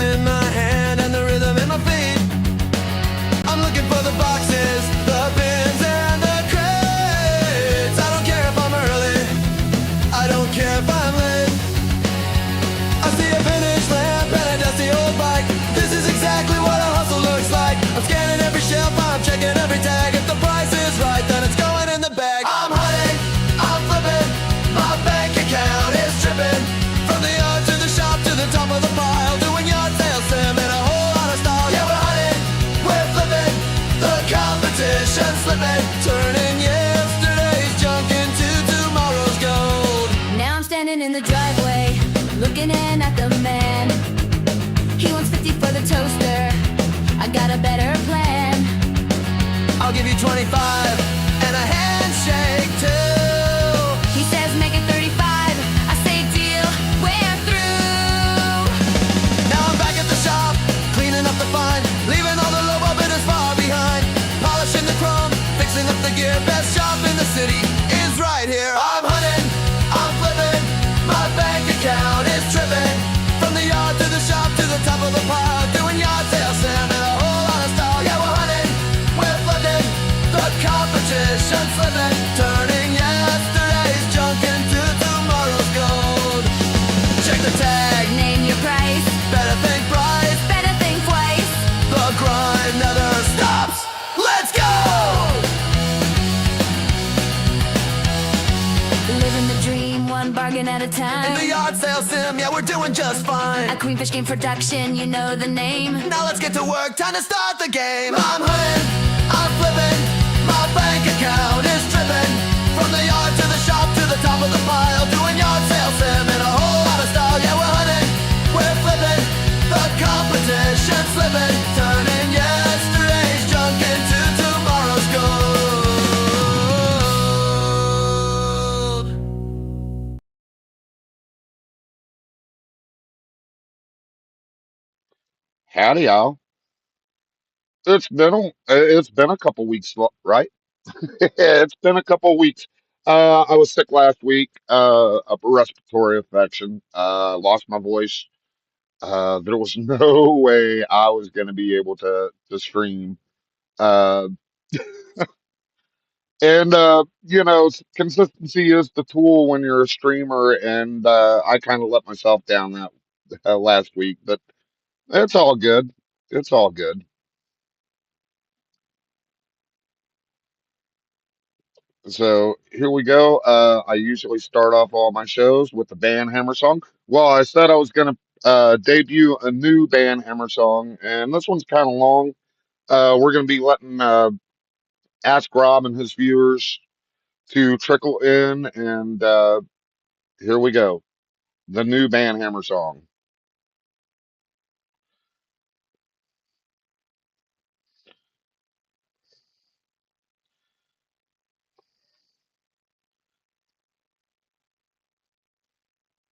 in my hand and the rhythm in my feet. I'm looking for the boxes, the bins and the crates. I don't care if I'm early, I don't care if I'm late. I see a vintage lamp and a dusty old bike. This is exactly what a hustle looks like. I'm scanning every shelf, I'm checking every tag. If the price is right, then it's going in the bag. I'm hunting, I'm flipping, my bank account is tripping. From the yard to the shop to the top of the pile, doing yard sales, Sam, and a whole lot of style. Yeah, we're hunting, we're flipping, the competition's slipping, turning yesterday's junk into tomorrow's gold. Now I'm standing in the driveway, looking in at the man. He wants 50 for the toaster, I got a better plan. I'll give you 25 and a handshake too. He says make it 35, I say deal, we're through. Now I'm back at the shop, cleaning up the find, leaving all the low bidders far behind. Polishing the chrome, fixing up the gear, best shop in the city is right here. I'm hunting, I'm flipping, my bank account is tripping. From the yard to the shop to the top of the pile, doing yard sales, Sam, and a whole lot of style. Yeah, we're hunting, we're flipping, the competition's slipping, turning yesterday's junk into tomorrow's gold. Check the tag, Name your price, better think price, better think twice. the grind never stops. Let's go! Living the dream, one bargain at a In time. the yard sale, Sim, yeah, we're doing just fine. At Queen Fish Game Production, you know the name. Now let's get to work, time to start the game. I'm hunting, I'm flipping, my bank account is tripping. From the yard to the shop to the top of the pile, doing yard sales, Sim, and a whole lot of style. Yeah, we're hunting, we're flipping, the competition's slipping, turning yesterday's junk into tomorrow's gold. Howdy, y'all. It's been a couple weeks, right? It's been a couple weeks. I was sick last week, of a respiratory infection. Lost my voice. There was no way I was going to be able to stream. Uh, and consistency is the tool when you're a streamer, and I kind of let myself down that last week, but it's all good. It's all good. So here we go. I usually start off all my shows with the band Hammer song. Well, I said I was going to debut a new band Hammer song, and this one's kind of long. We're going to be letting Ask Rob and his viewers to trickle in, and here we go. The new band Hammer song.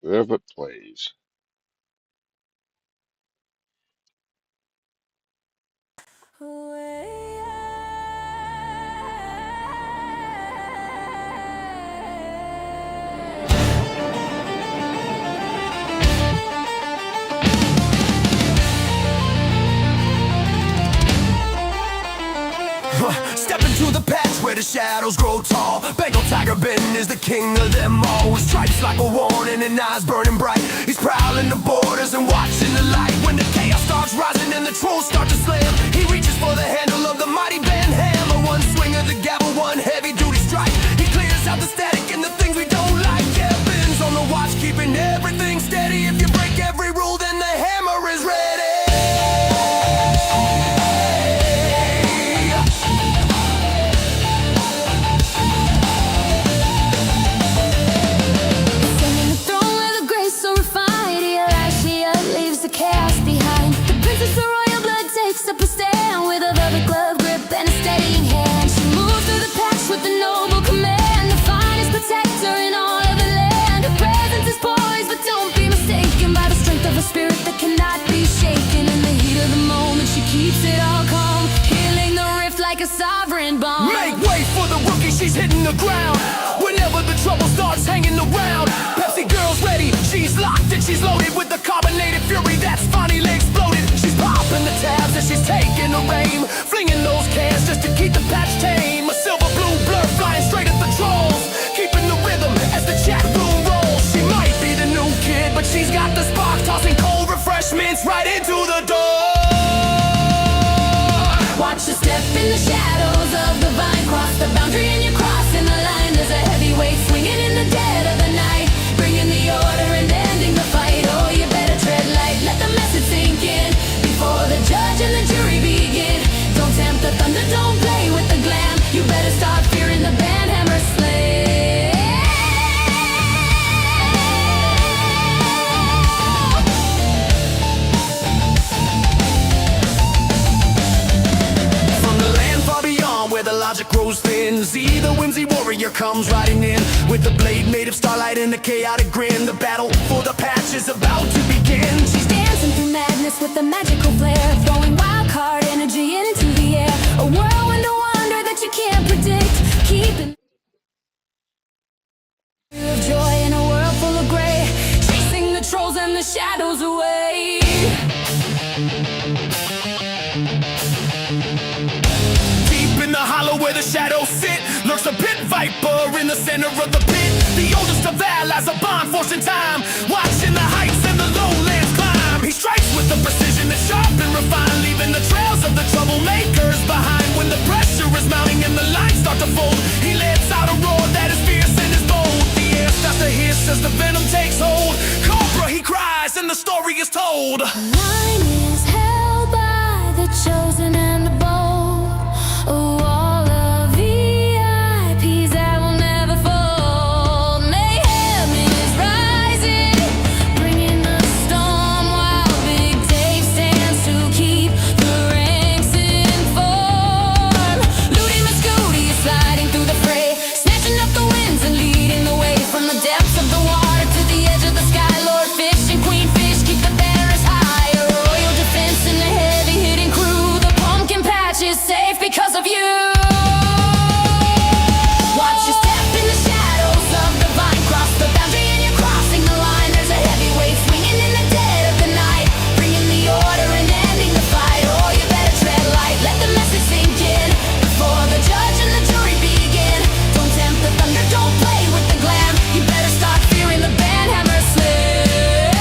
If it plays. Step into the patch where the shadows grow tall. Bengal Tiger Ben is the king of them all. With stripes like a warning and eyes burning bright. He's prowling the borders and watching the light. When the chaos starts rising and the trolls start to slam, he reaches for the handle of the mighty band hammer. One swing of the gavel, one heavy duty strike. He clears out the static and the things we don't like. Yeah, Ben's on the watch, keeping everything steady. If you break every rule, then the hammer is ready. Up a stand with a velvet glove grip and a steadying hand. She moves through the patch with a noble command, the finest protector in all of the land. Her presence is poised, but don't be mistaken by the strength of a spirit that cannot be shaken. In the heat of the moment, she keeps it all calm, healing the rift like a sovereign bomb. Make way for the rookie, she's hitting the ground. Whenever the trouble starts hanging around, Pepsi girl's ready, she's locked and she's loaded with the carbonated fury that's finally exploded. She's popping the tabs and she's taking a aim, flinging those cans just to keep the patch tame. A silver blue blur flying straight at the trolls, keeping the rhythm as the chat room rolls. She might be the new kid, but she's got the spark, tossing cold refreshments right into the door. Watch you step in the shadows of the vine, cross the boundary and you're crossing the line. There's a heavyweight swinging in the dead of the night, bringing the order and ending the fight. Oh, you better tread light, let the message sink in before the judge and the jury begin. Don't tempt the thunder, don't play with the glam. You better start fearing the banhammer slay. Where the logic grows thin, see the whimsy warrior comes riding in with the blade made of starlight and a chaotic grin. The battle for the patch is about to begin. She's dancing through madness with a magical flair, throwing wild card energy into the air. A whirlwind of wonder that you can't predict, keeping of joy in a world full of gray, chasing the trolls and the shadows away. Where the shadows sit, lurks a pit viper in the center of the pit. The oldest of allies, a bond force in time, watching the heights and the lowlands climb. He strikes with a precision that's sharp and refined, leaving the trails of the troublemakers behind. When the pressure is mounting and the lines start to fold, he lets out a roar that is fierce and is bold. The air starts to hiss as the venom takes hold. Cobra, he cries, and the story is told. The line is held by the chosen and the bold. Oh, because of you. Watch you step in the shadows of the vine, cross the boundary and you're crossing the line. There's a heavyweight swinging in the dead of the night, bringing the order and ending the fight. Oh, you better tread light, let the message sink in before the judge and the jury begin. Don't tempt the thunder, don't play with the glam. You better start fearing the banhammer slay.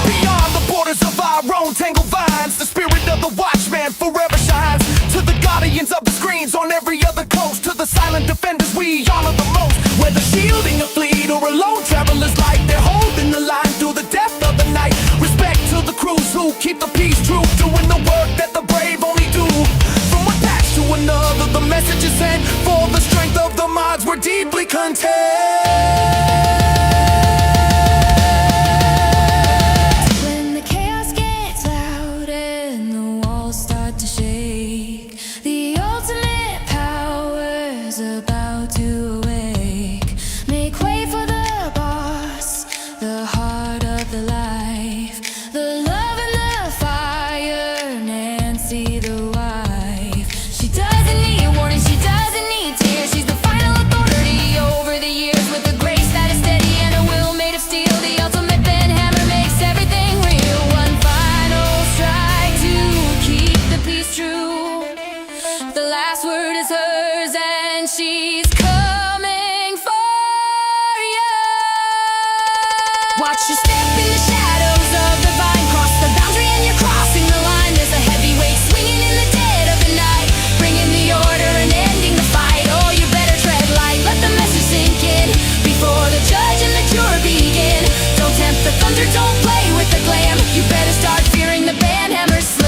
Beyond the borders of our own tangled vines, the spirit of the watchman forever shines. To the guardians of the screens on every other coast, to the silent defenders we honor the most. Whether shielding a fleet or a lone traveler's light, they're holding the line through the depth of the night. Respect to the crews who keep the peace true, doing the work that the brave only do. From one patch to another, the message is sent. For the strength of the mods, we're deeply content. About to awake, make way for the boss, the heart of the life, the love and the fire, Nancy the wife. She doesn't need warning, she doesn't need tears. She's the final authority over the years, with a grace that is steady and a will made of steel. The ultimate pen hammer makes everything real. One final strike to keep the peace true. The last word is hers and she's coming for you. Watch you step in the shadows of the vine, cross the boundary and you're crossing the line. There's a heavyweight swinging in the dead of the night, bringing the order and ending the fight. Oh, you better tread light, let the message sink in before the judge and the jury begin. Don't tempt the thunder, don't play with the glam. You better start fearing the banhammer slay.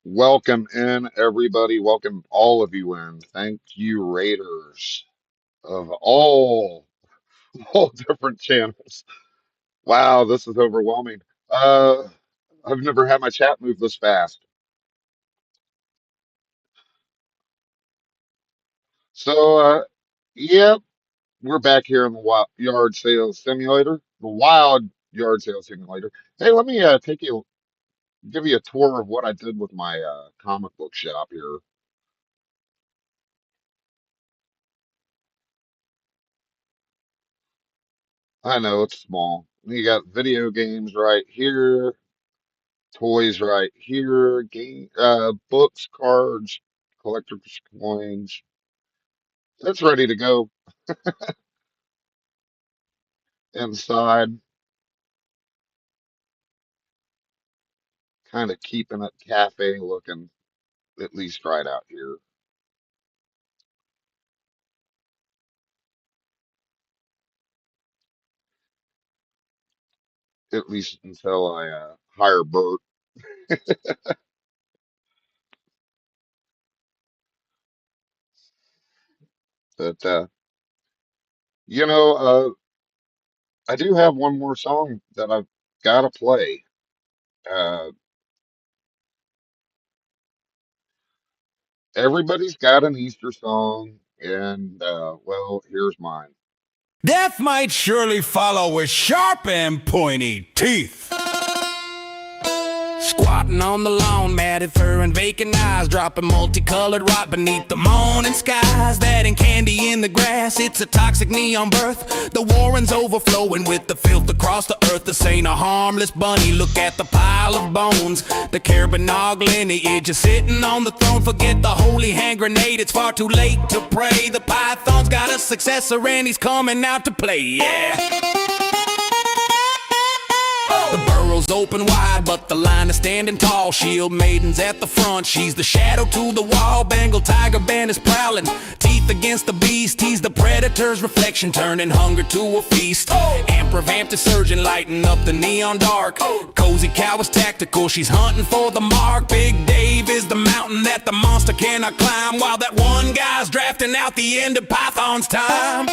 Welcome in, everybody. Welcome all of you in. Thank you, Raiders of all different channels. Wow, this is overwhelming. Uh, I've never had my chat move this fast. So, yeah, we're back here in the yard sales simulator, the wild yard sale simulator. Hey, let me give you a tour of what I did with my comic book shop here. I know it's small. You got video games right here, toys right here, books, cards, collector's coins. It's ready to go inside, kind of keeping it cafe looking, at least right out here, at least until I hire Bert. But you know, I do have one more song that I've got to play. Uh, Everybody's got an Easter song, and well, here's mine. Death might surely follow with sharp and pointy teeth. Squatting on the lawn, matted fur and vacant eyes, dropping multicolored rot beneath the morning skies. That and candy in the grass, it's a toxic neon birth. The warren's overflowing with the filth across the earth. This ain't a harmless bunny, look at the pile of bones. The carbonag lineage is sitting on the throne. Forget the holy hand grenade, it's far too late to pray. The python's got a successor and he's coming out to play, yeah. The burrow's open wide, but the line is standing tall. Shield maiden's at the front, she's the shadow to the wall. Bengal tiger band is prowling, teeth against the beast. He's the predator's reflection, turning hunger to a feast. Emperor vamped surgeon, lighting up the neon dark. Cozy cow is tactical, she's hunting for the mark. Big Dave is the mountain that the monster cannot climb, while that one guy's drafting out the end of Python's time.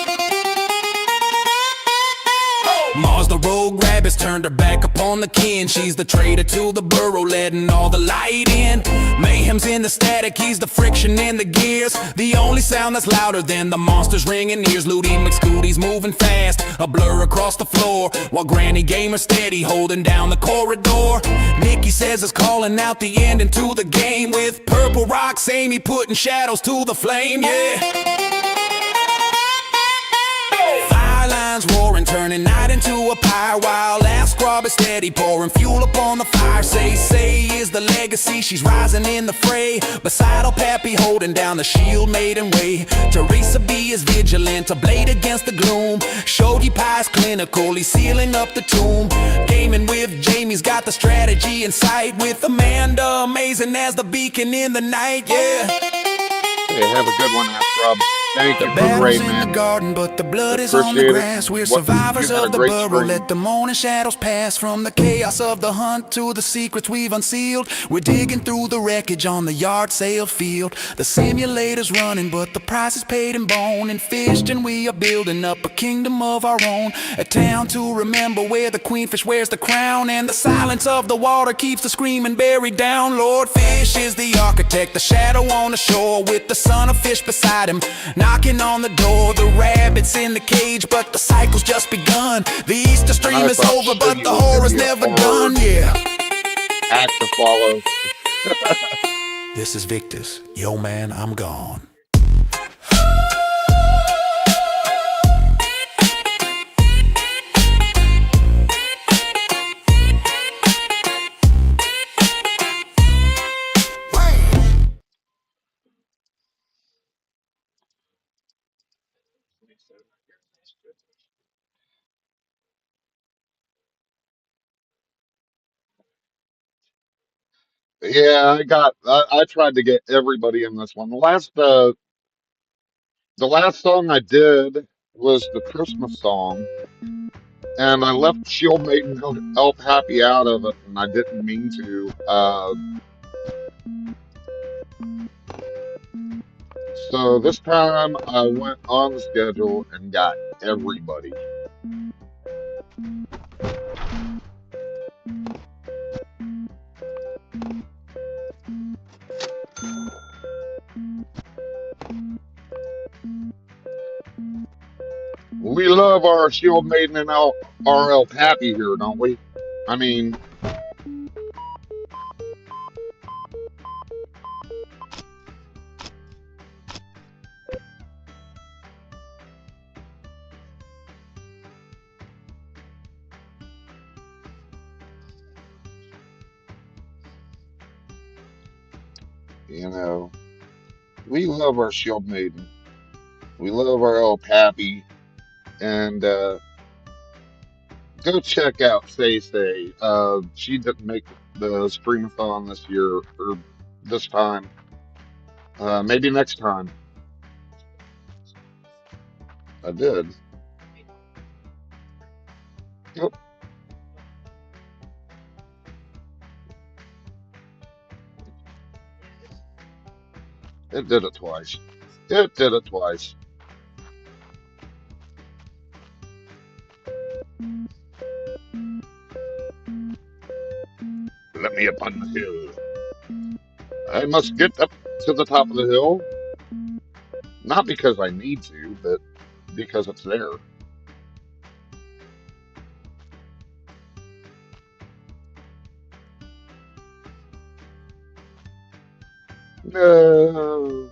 Mars the rogue rabbit's turned her back upon the kin. She's the traitor to the burrow, letting all the light in. Mayhem's in the static, he's the friction in the gears. The only sound that's louder than the monster's ringing ears. Looty McScooty's moving fast, a blur across the floor, while Granny Gamer's steady, holding down the corridor. Nikki says it's calling out the end into the game. With purple rocks, Amy putting shadows to the flame, yeah. Lines roaring, turning night into a pyre, while last scrub is steady, pouring fuel upon the fire. Say is the legacy, she's rising in the fray, beside old Pappy holding down the shield maiden way. Teresa B is vigilant, a blade against the gloom. Shody Pie's clinical, he's sealing up the tomb. Gaming with Jamie's got the strategy in sight, with Amanda amazing as the beacon in the night, yeah. Hey, have a good one, Astrub. Thank you The for battle's great, in man. the garden, but the blood is on the Appreciate it. grass. We're What, survivors you had a of the great burrow. stream. Let the morning shadows pass, from the chaos of the hunt to the secrets we've unsealed. We're digging through the wreckage on the yard sale field. The simulator's running, but the price is paid in bone and fish, and we are building up a kingdom of our own. A town to remember, where the queenfish wears the crown, and the silence of the water keeps the screaming buried down. Lord Fish is the architect, the shadow on the shore, with the son of fish beside him, knocking on the door. The rabbit's in the cage, but the cycle's just begun. The Easter stream is over, but the horror's never done, yeah. Act to follow. This is Victor's. Yo, man, I'm gone. Yeah, I tried to get everybody in this one. The last song I did was the Christmas song, and I left Shield Maiden Elf Happy out of it, and I didn't mean to. So this time I went on the schedule and got everybody. We love our Shield Maiden and our El Pappy here, don't we? I mean, you know, we love our Shield Maiden. We love our El Pappy. And go check out Say Say. She didn't make the streamathon this year or this time. Maybe next time. I did. Yep, it did it twice. It did it twice. Let me up on the hill. I must get up to the top of the hill, not because I need to, but because it's there. No.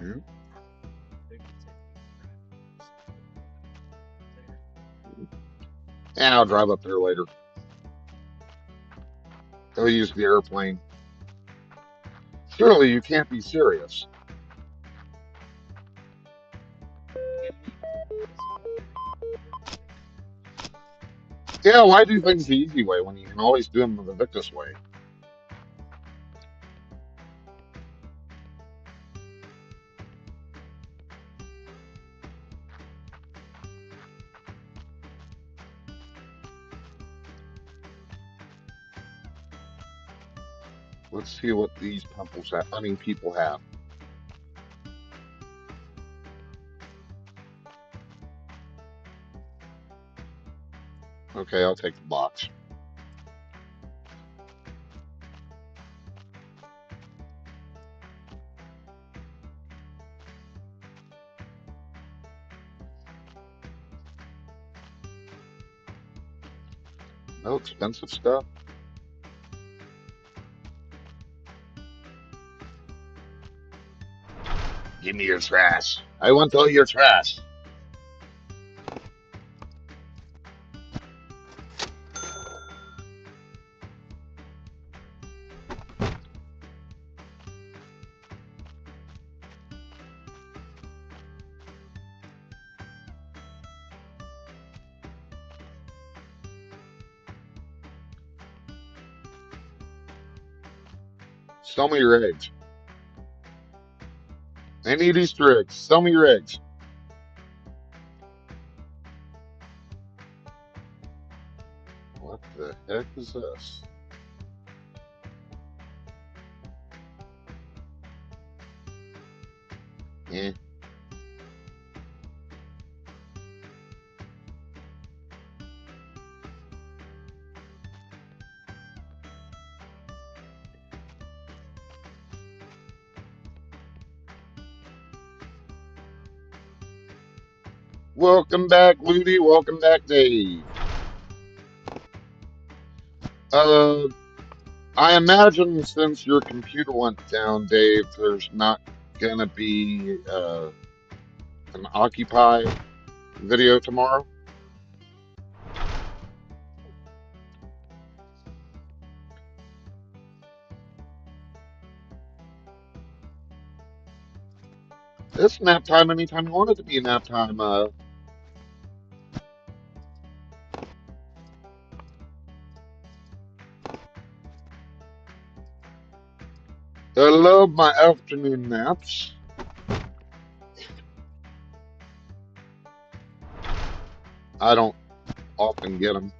Nope. And I'll drive up there later. Go use the airplane. Surely you can't be serious. Yeah, why do things the easy way when you can always do them the Victus way? Let's see what these people have. Okay, I'll take the box. No expensive stuff. Give me your trash. I want all your trash. Sell me your eggs. I need Easter eggs. Sell me your eggs. What the heck is this? Eh. Welcome back, Ludi. Welcome back, Dave. Uh, I imagine since your computer went down, Dave, there's not gonna be an Occupy video tomorrow. It's nap time anytime you want it to be nap time. I love my afternoon naps. I don't often get them.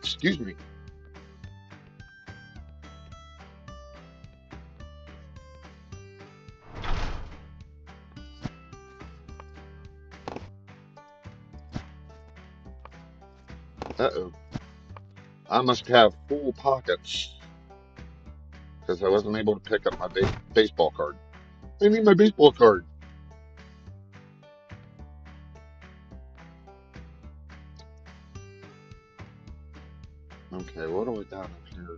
Excuse me. Uh-oh. I must have full pockets because I wasn't able to pick up my baseball card. I need my baseball card. Okay, what do I got up here?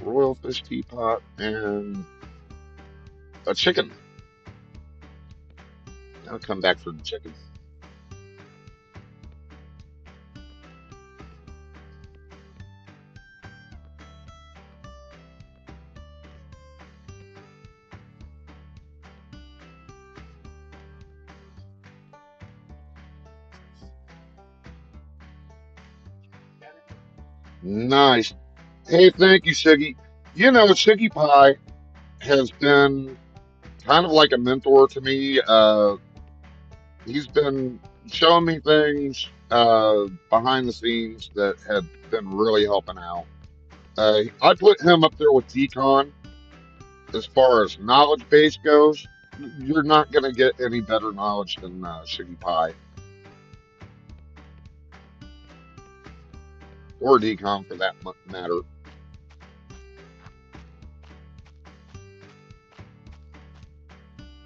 Royal fish teapot and a chicken. I'll come back for the chicken. Nice. Hey, thank you, Shiggy. You know, Shiggy Pie has been kind of like a mentor to me. He's been showing me things behind the scenes that have been really helping out. I put him up there with Decon as far as knowledge base goes. You're not going to get any better knowledge than Shiggy Pie or Decon for that matter.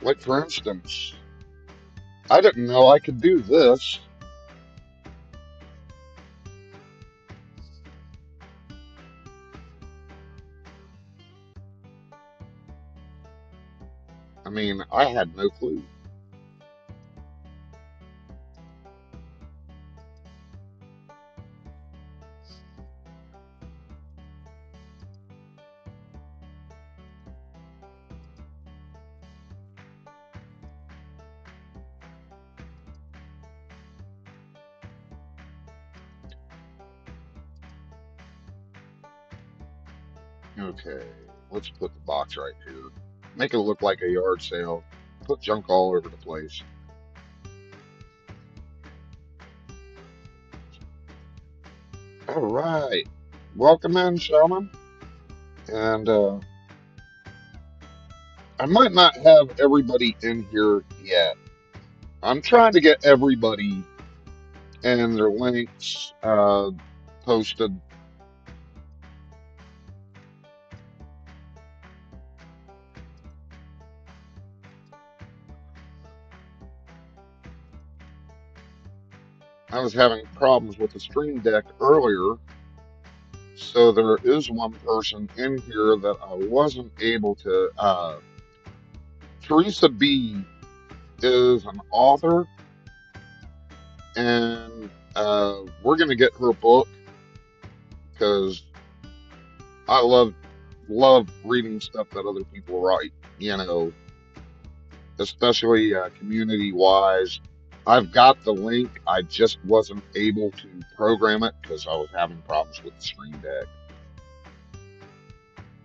Like, for instance, I didn't know I could do this. I mean, I had no clue. Okay, let's put the box right here. Make it look like a yard sale. Put junk all over the place. All right. Welcome in, Shaman. And I might not have everybody in here yet. I'm trying to get everybody and their links posted. I was having problems with the Stream Deck earlier, so there is one person in here that I wasn't able to. Teresa B is an author, and we're gonna get her book because I love reading stuff that other people write. You know, especially community wise. I've got the link. I just wasn't able to program it because I was having problems with the Stream Deck.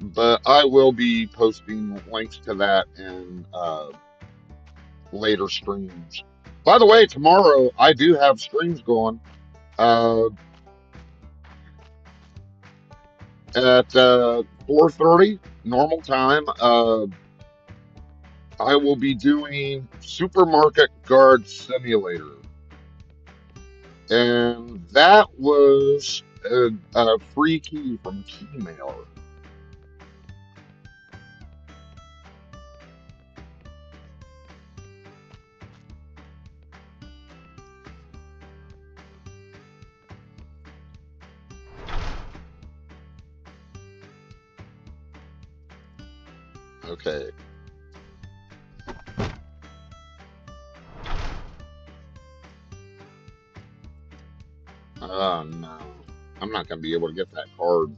But I will be posting links to that in later streams. By the way, tomorrow I do have streams going uh, at 4:30 normal time. I will be doing Supermarket Guard Simulator. And that was a free key from Keymailer. Okay. No. I'm not going to be able to get that card.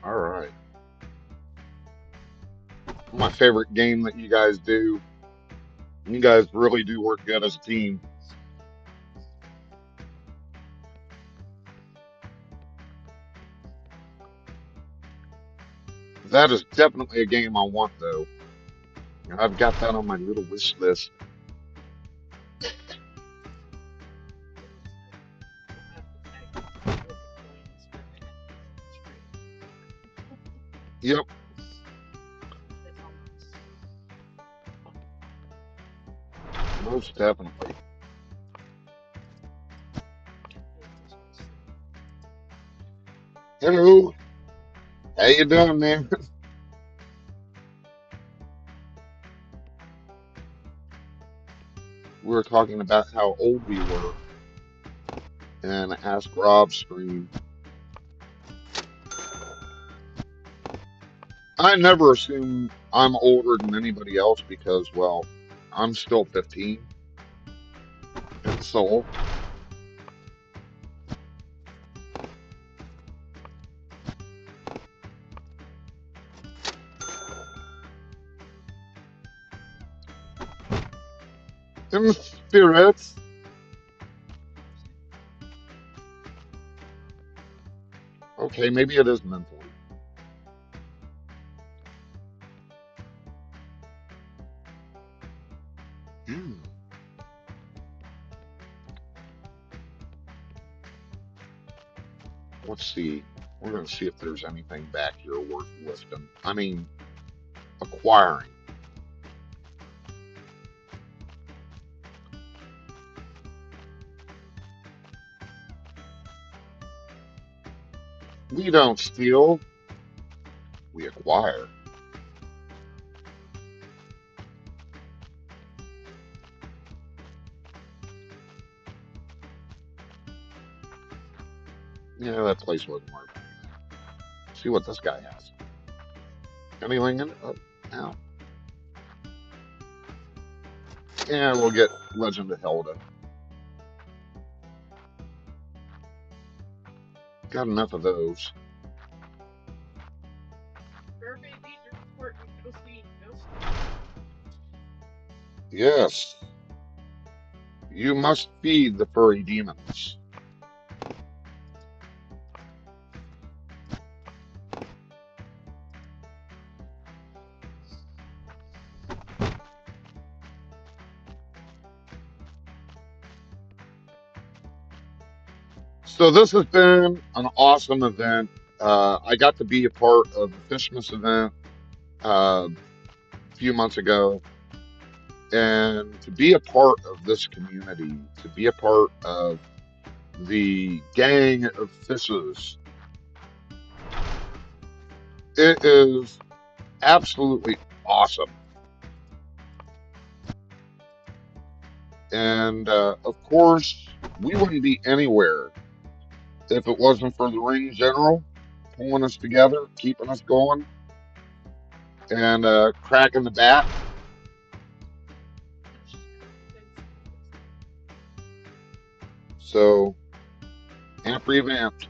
All right. My favorite game that you guys do. You guys really do work good as a team. That is definitely a game I want, though. I've got that on my little wish list. Yep, most definitely. Hello, how you doing, man? We were talking about how old we were and Ask Rob stream. I never assume I'm older than anybody else because, well, I'm still 15. And so, in spirits, okay, maybe it is mentally. Hmm, let's see. We're going to see if there's anything back here worth lifting. I mean, acquiring. We don't steal, we acquire. Yeah, that place wasn't worth anything. See what this guy has. Anything in it? Oh, no. Yeah, we'll get Legend of Helda. Got enough of those. Yes, you must feed the furry demons. So this has been an awesome event. I got to be a part of the Fishmas event a few months ago, and to be a part of this community, to be a part of the gang of fishes, it is absolutely awesome. And of course, we wouldn't be anywhere if it wasn't for the ring general pulling us together, keeping us going, and cracking the bat. So, amp revamped.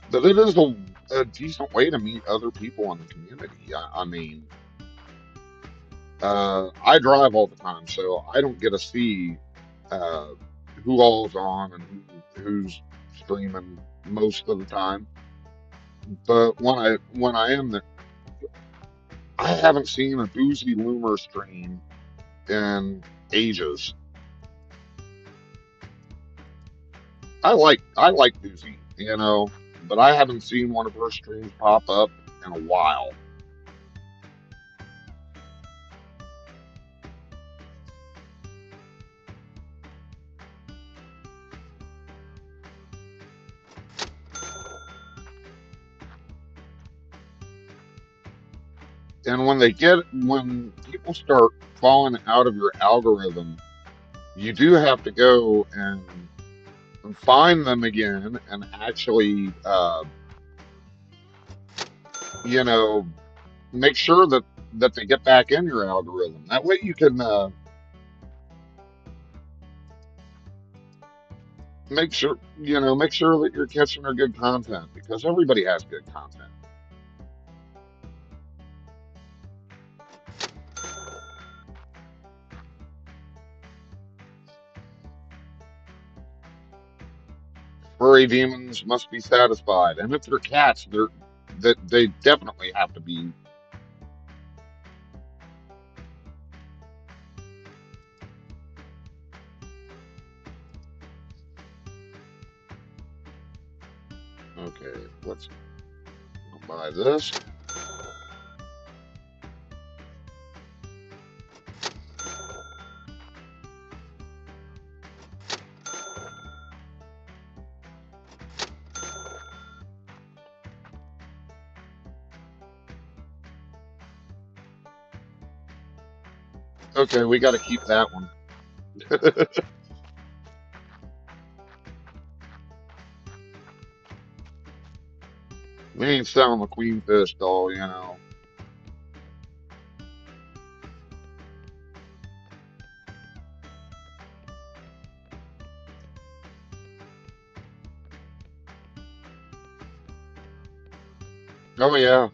But it is a decent way to meet other people in the community. I mean, I drive all the time, so I don't get to see uh, who all's on and who's streaming most of the time. But when I am there, I haven't seen a Boozy Loomer stream in ages. I like Boozy, but I haven't seen one of her streams pop up in a while. And when people start falling out of your algorithm, you do have to go and find them again and actually, you know, make sure that they get back in your algorithm. That way you can, make sure that you're catching their good content because everybody has good content. Furry demons must be satisfied, and if they're cats, that they definitely have to be. Okay, let's buy this. Okay, we got to keep that one. We ain't selling the queen fish doll, you know. Oh yeah,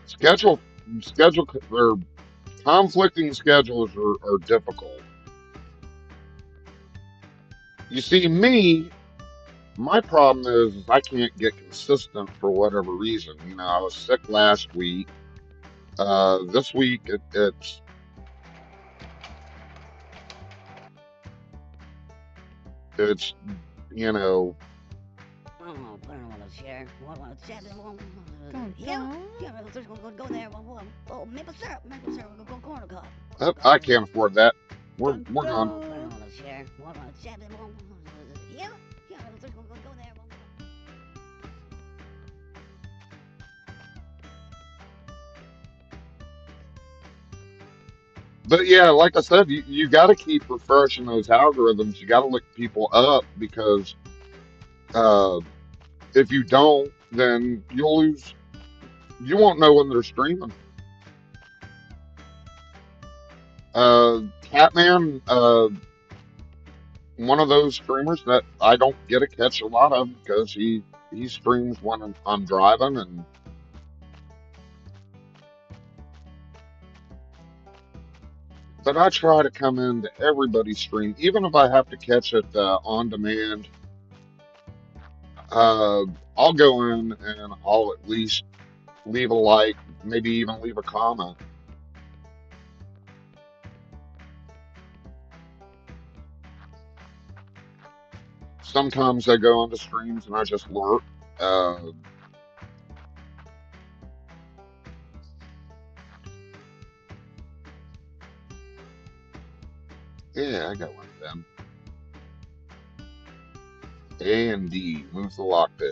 schedule schedule or conflicting schedules are difficult. You see, my problem is I can't get consistent for whatever reason. You know, I was sick last week. This week it's you know Oh, put her on a chair. Yeah, Don't. yeah, let's go there. Oh, maple syrup, go corner cup. I can't afford that. We're gone. Put her on a chair. Yeah, yeah, let's go there. But yeah, like I said, you got to keep refreshing those algorithms. You got to look people up because uh, if you don't, then you'll lose. You won't know when they're streaming. Catman, one of those streamers that I don't get to catch a lot of because he streams when I'm driving, and but I try to come into everybody's stream, even if I have to catch it on demand. Uh, I'll go in and I'll at least leave a like, maybe even leave a comment. Sometimes I go into streams and I just lurk. Uh, yeah, I got one of them. A and D, move the lock bed.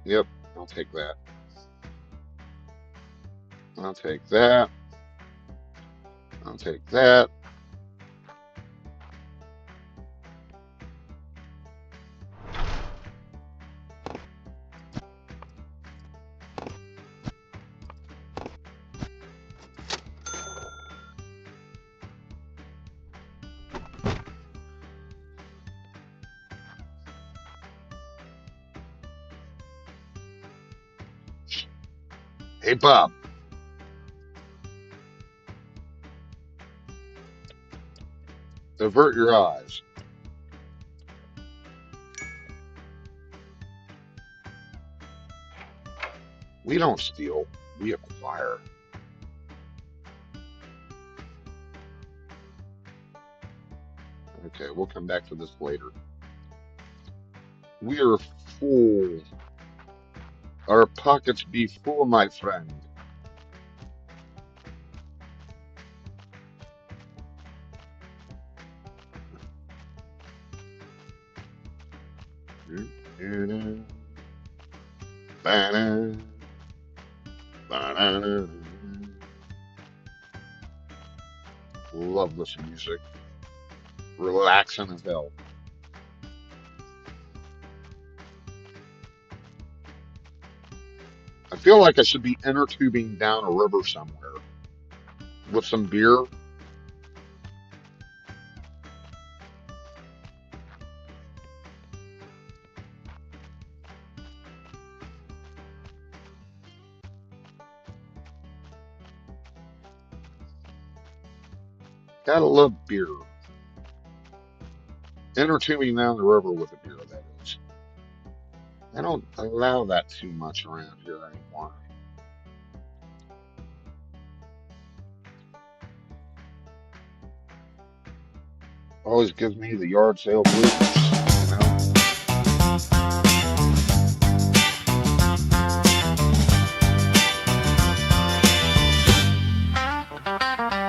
Yep, I'll take that. I'll take that. I'll take that. Hey, Bob, avert your eyes. We don't steal, we acquire. Okay, we'll come back to this later. We are full. Our pockets be full, my friend. Love this music. Relaxing as hell. I feel like I should be inner tubing down a river somewhere with some beer. Gotta love beer. Inner tubing down the river with a beer, that is. I don't allow that too much around here anymore. Always gives me the yard sale blues.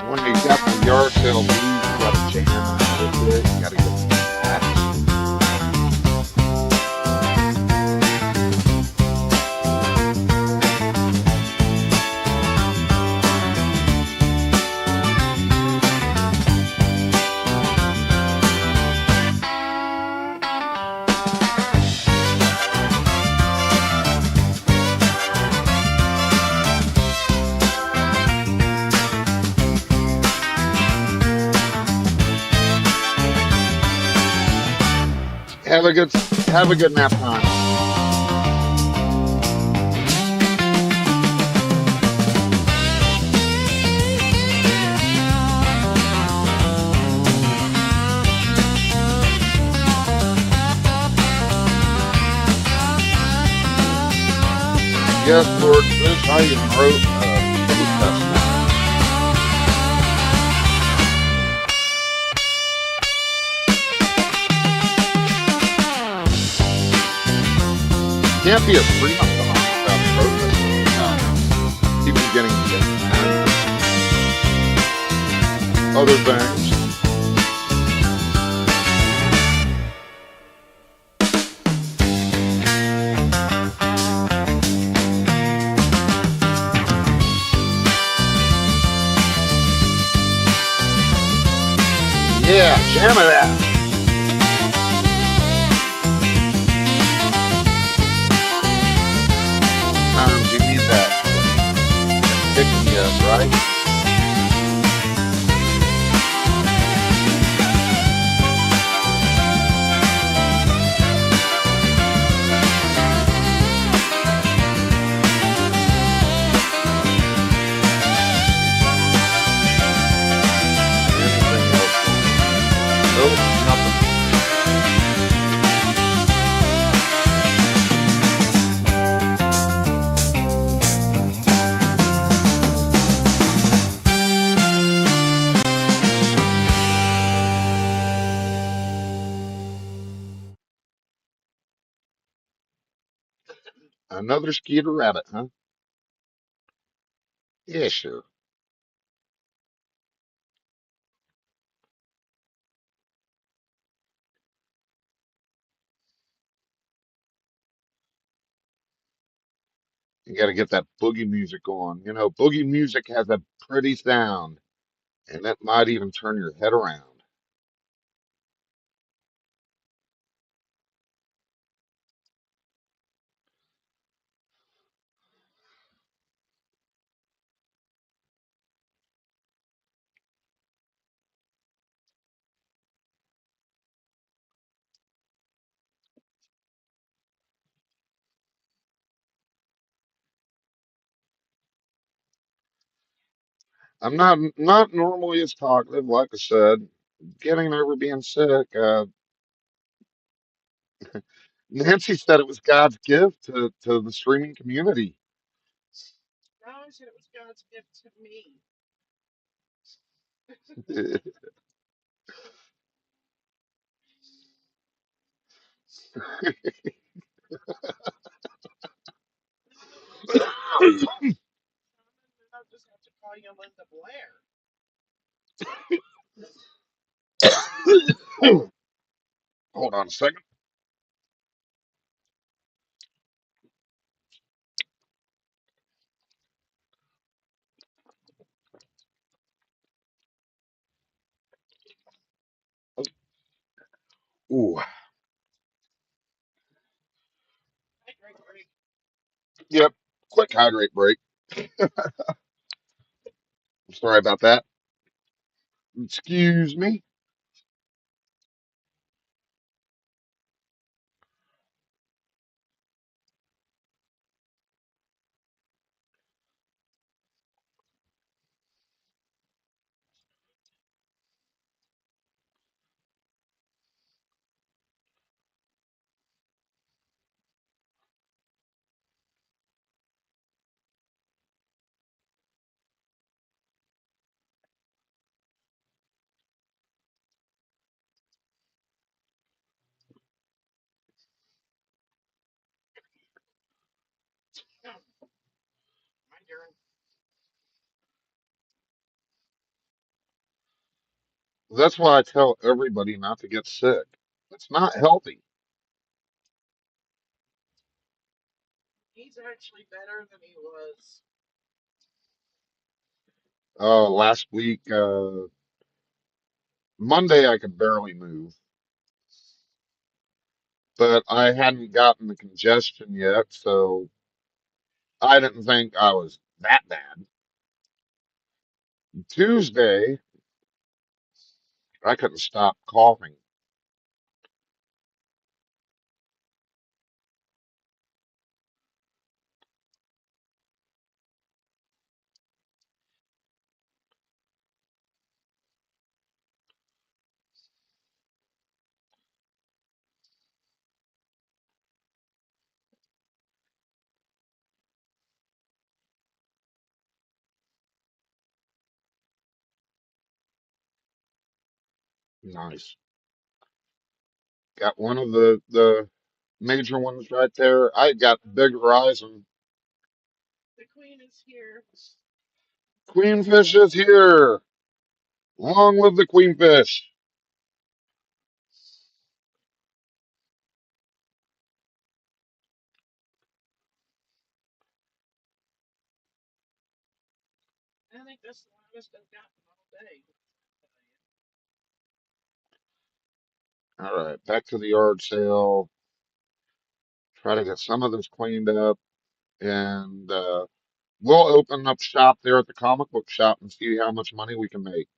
When you got the yard sale blues, you gotta jam out with it. You gotta get some snacks. Have a good have a good nap time. Yes, Lord, Fish, I even wrote Old Testament. Can't be a freedom song without protesting, people getting sick and other things. Yeah, jam it out. Sometimes you need that pick me up, right? Anything else going on? Nope, nothing. Another Skeeter rabbit, huh? Yeah, sure. You got to get that boogie music on. Boogie music has a pretty sound, and that might even turn your head around. I'm not normally as talkative, like I said. Getting over being sick. Nancy said it was God's gift to the streaming community. Hold on a second. Ooh, yep. Quick hydrate break. Sorry about that. Excuse me. That's why I tell everybody not to get sick. It's not healthy. Last week, Monday, I could barely move, but I hadn't gotten the congestion yet, so I didn't think I was that bad. Tuesday, I couldn't stop coughing. Nice. Got one of the major ones right there. I got Big Horizon. Queenfish is here. Long live the queenfish. All right, back to the yard sale. Try to get some of this cleaned up, and we'll open up shop there at the comic book shop and see how much money we can make.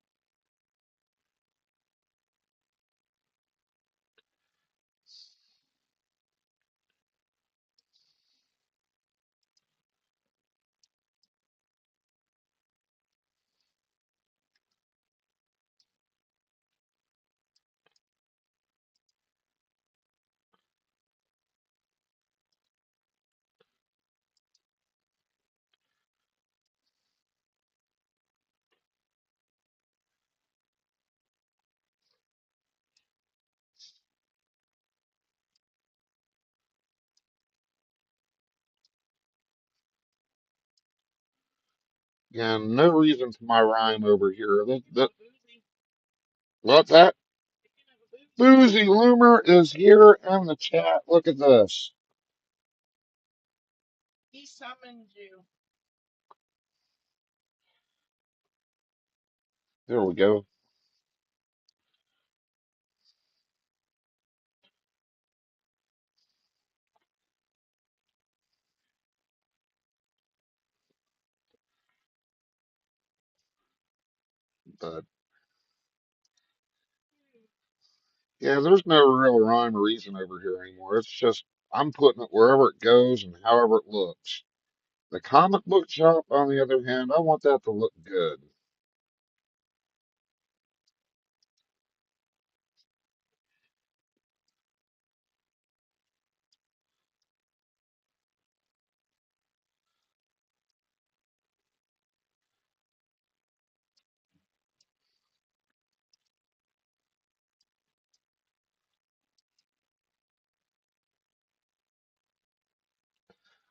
And no reason for my rhyme over here. What's that? Boozy Loomer is here in the chat. Look at this. There we go. But yeah, there's no real rhyme or reason over here anymore. It's just I'm putting it wherever it goes and however it looks. The comic book shop, on the other hand, I want that to look good.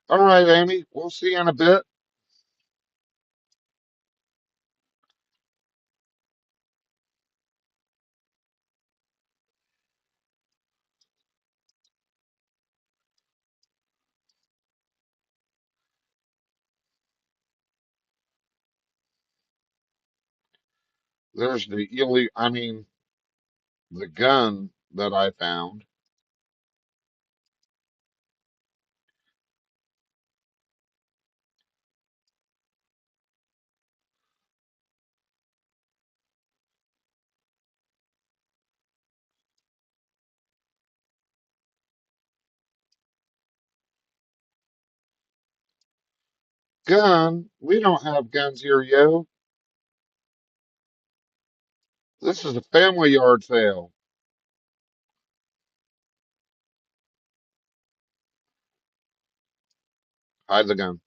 All right, Amy, we'll see you in a bit. There's the gun that I found. gun? We don't have guns here, yo. This is a family yard sale. Hide the gun.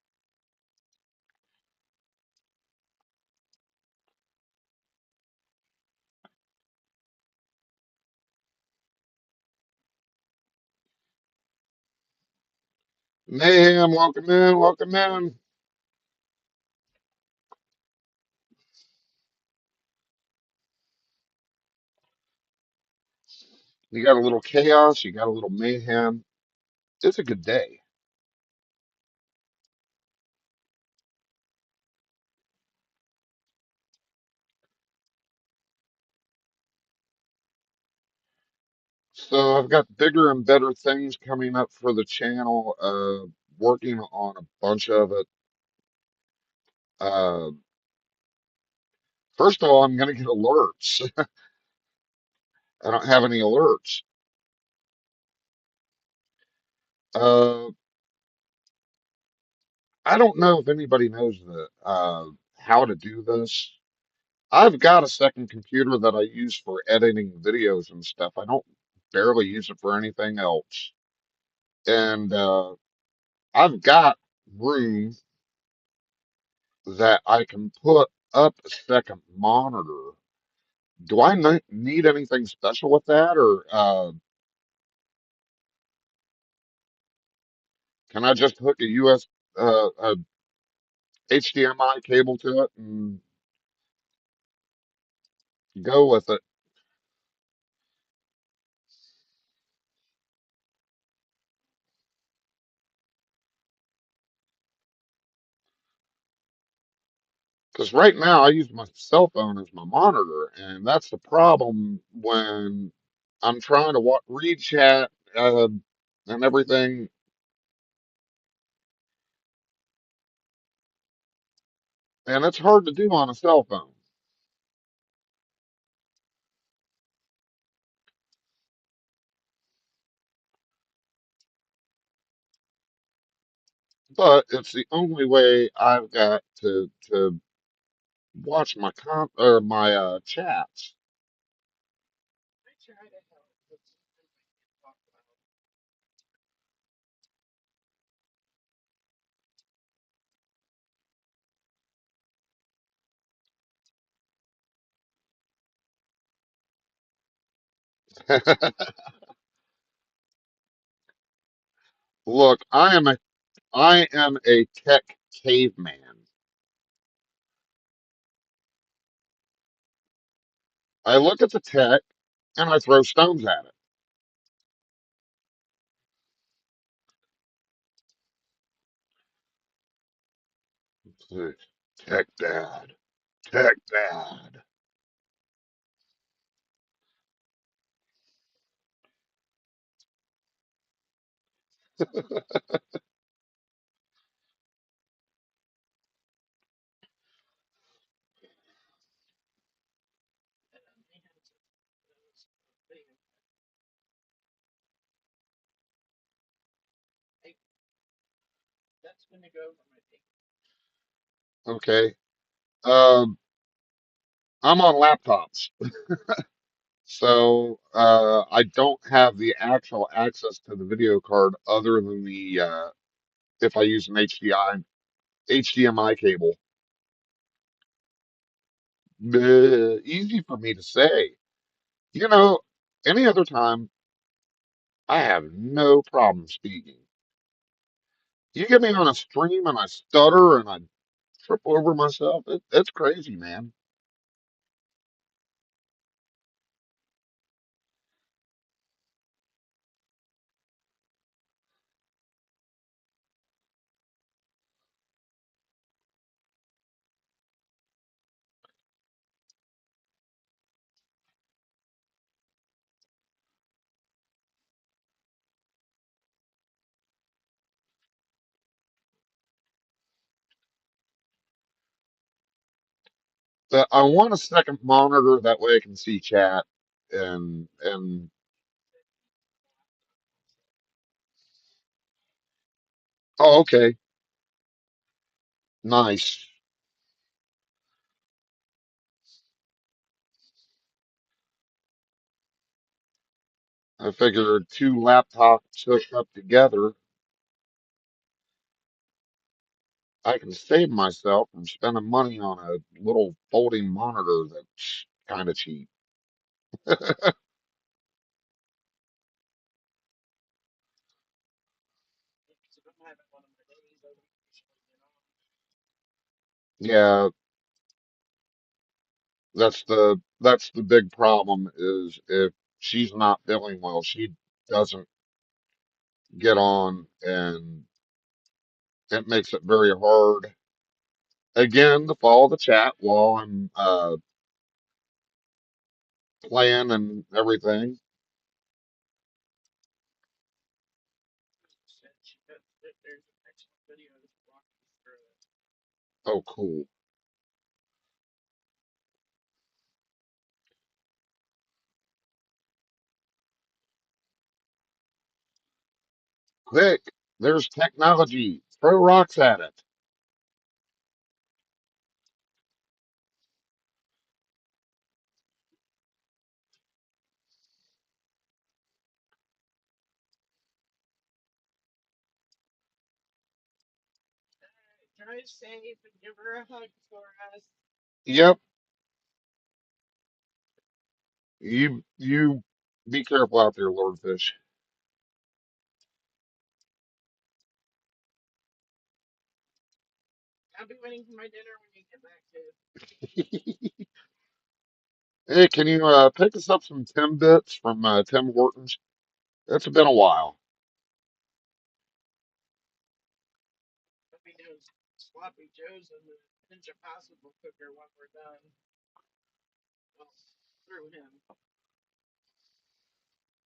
Mayhem, welcome in, welcome in. You got a little chaos, you got a little mayhem. It's a good day. So I've got bigger and better things coming up for the channel. Working on a bunch of it. Uh, First of all, I'm going to get alerts. I don't have any alerts. Uh, I don't know if anybody knows how to do this. I've got a second computer that I use for editing videos and stuff. I don't barely use it for anything else. And I've got room that I can put up a second monitor. Do I need anything special with that, or can I just hook a a HDMI cable to it and go with it? Because right now I use my cell phone as my monitor, and that's the problem when I'm trying to read chat and everything, and it's hard to do on a cell phone. But it's the only way I've got to watch my my chats. Look, I am a tech caveman. I look at the tech and I throw stones at it. Tech dad, tech dad. Okay. Um, I'm on laptops, so I don't have the actual access to the video card other than the if I use an HDMI cable. Easy for me to say. You know, any other time, I have no problem speaking. You get me on a stream and I stutter and I trip over myself. It's crazy, man. But I want a second monitor that way I can see chat and oh, okay. Nice. I figured two laptops hooked up together, I can save myself from spending money on a little folding monitor that's kind of cheap. Yeah, that's the big problem is if she's not feeling well, she doesn't get on, and it makes it very hard again to follow the chat while I'm playing and everything. Oh, cool. Quick, there's technology. Throw rocks at it. Yep, you be careful out there, Lord Fish. Hey, can you pick us up some Timbits from Tim Hortons? It's been a while.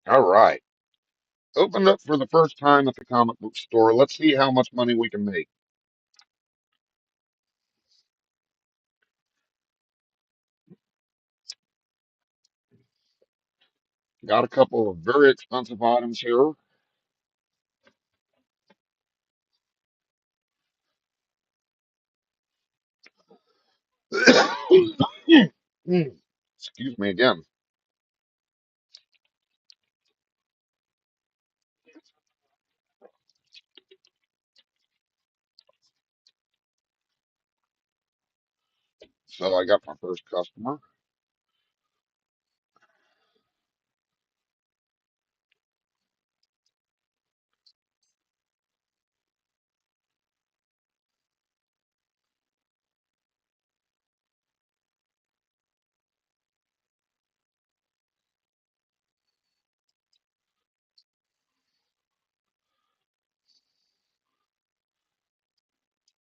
All right. Opened up for the first time at the comic book store. Let's see how much money we can make. Got a couple of very expensive items here. Excuse me again. So I got my first customer.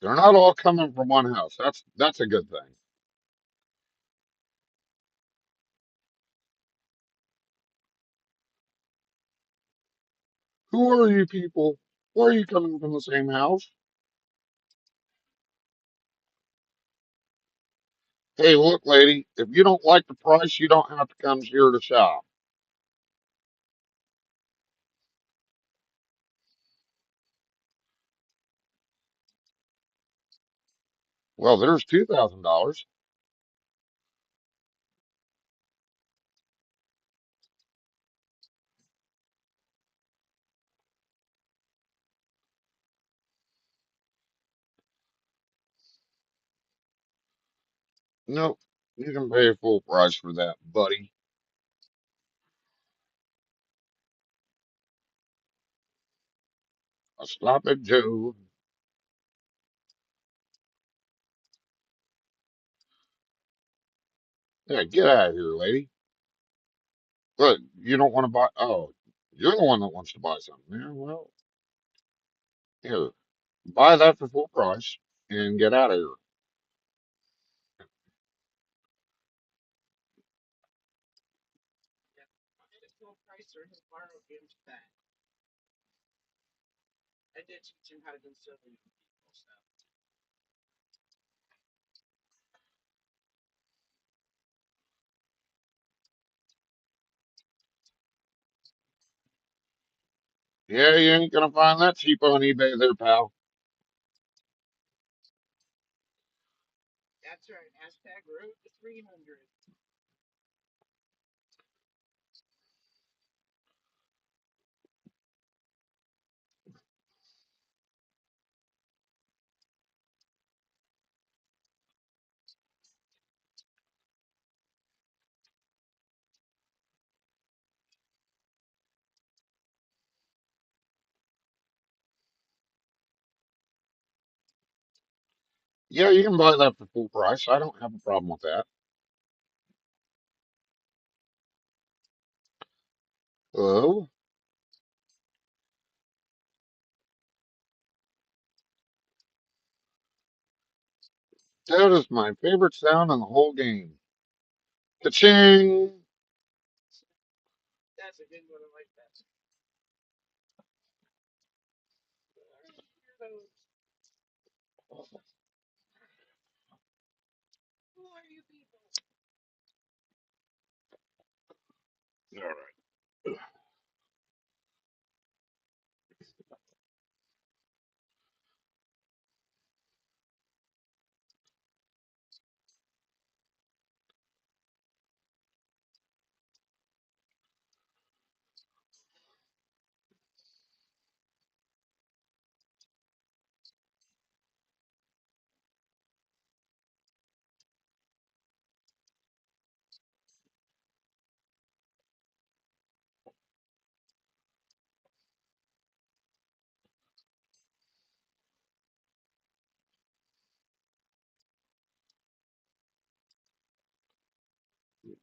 They're not all coming from one house. That's a good thing. Who are you people? Why are you coming from the same house? Hey, look, lady, if you don't like the price, you don't have to come here to shop. Well, there's $2,000. Nope, you can pay full price for that, buddy. A sloppy Joe. Yeah, get out of here, lady. But you don't want to buy. Oh, you're the one that wants to buy something. Yeah, well, here, buy that for full price and get out of here. Yeah, you ain't gonna find that cheap on eBay there, pal. Yeah, you can buy that for full price. I don't have a problem with that. Hello? That is my favorite sound in the whole game. Ka-ching! All right.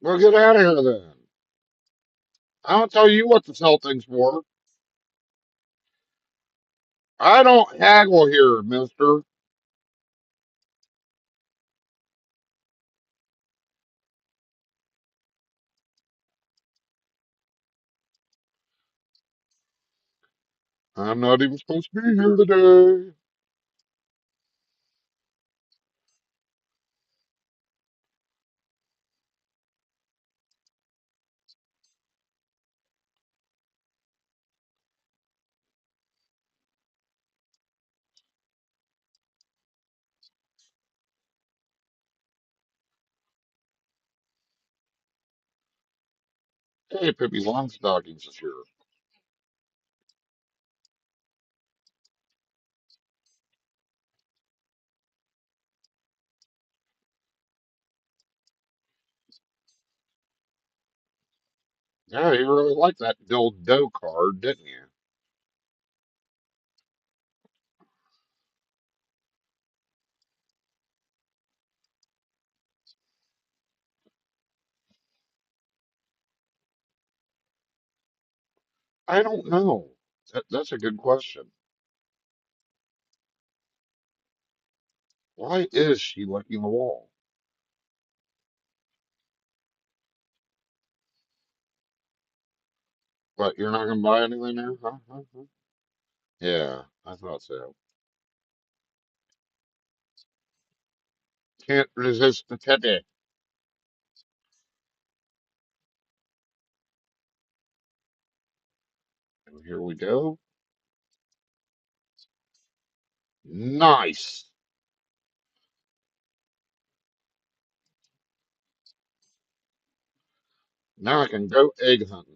Well, get out of here then. I'll tell you what to sell things for. I don't haggle here, mister. I'm not even supposed to be here today. Hey, Pippi Longstockings is here. Yeah, you really liked that dildo card, didn't you? I don't know. That's a good question. Why is she licking the wall? But you're not gonna buy anything there, huh? Huh? Huh? Yeah, I thought so. Can't resist the teddy. And here we go. Nice. Now I can go egg hunting.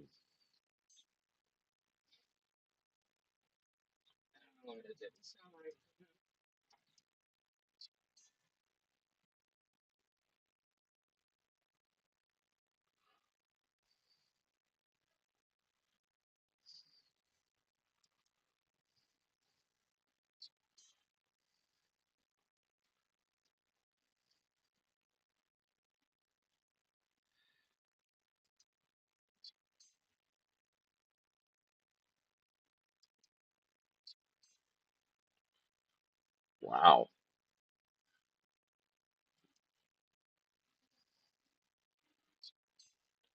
Wow.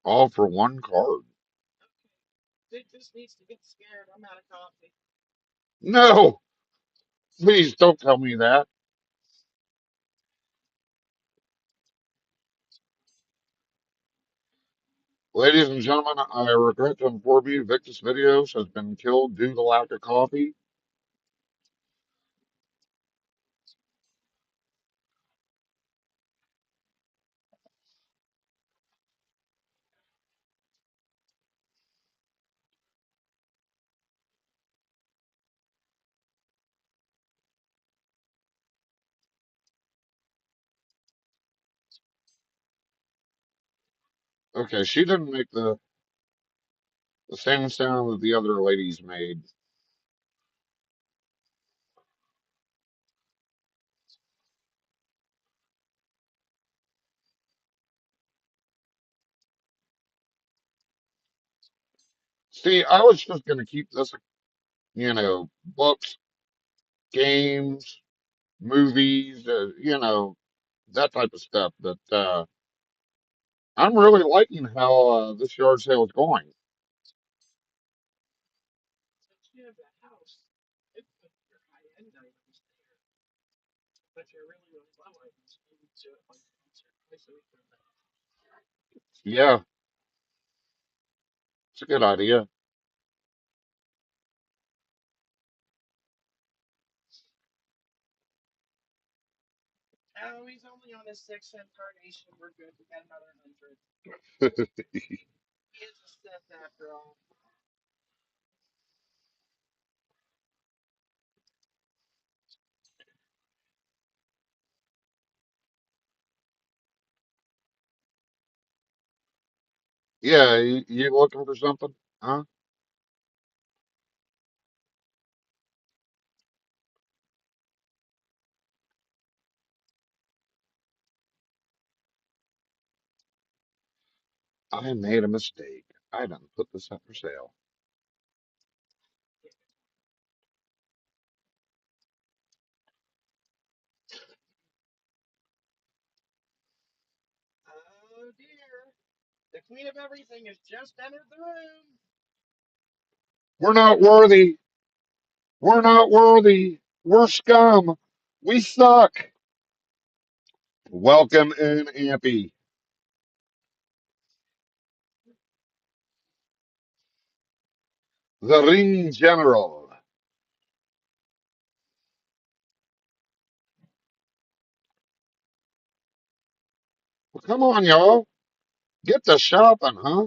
All for one card. No, please don't tell me that. Ladies and gentlemen, I regret to inform you Victus Videos has been killed due to lack of coffee. Okay, she didn't make the same sound that the other ladies made. See, I was just gonna keep this, books, games, movies, that type of stuff. But I'm really liking how this yard sale is going. Yeah, it's a good idea. Yeah, you looking for something? Huh? I made a mistake. I didn't put this up for sale. We're not worthy. We're not worthy. We're scum. We suck. Welcome in, Ampy, the ring general. Well, come on, y'all. Get to shopping, huh?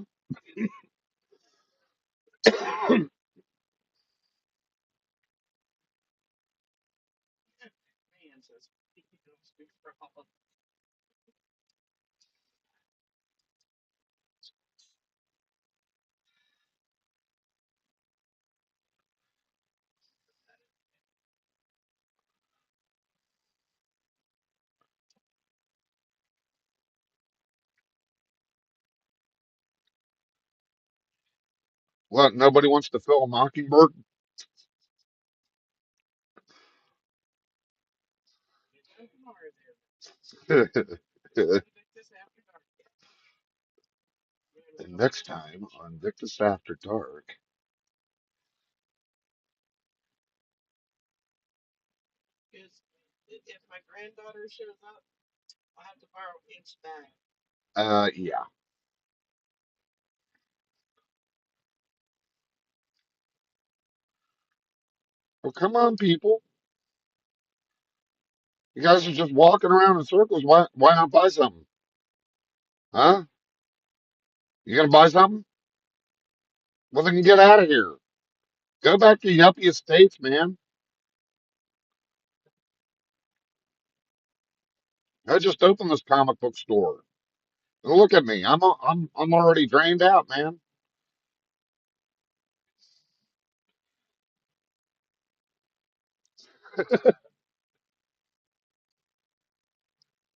What? Nobody wants to fill a mockingbird? And next time on Victus After Dark. Yeah. Well, come on, people. You guys are just walking around in circles. Why not buy something? Huh? You gonna buy something? Well, then get out of here. Go back to Yuppie Estates, man. I just opened this comic book store. Look at me. I'm already drained out, man.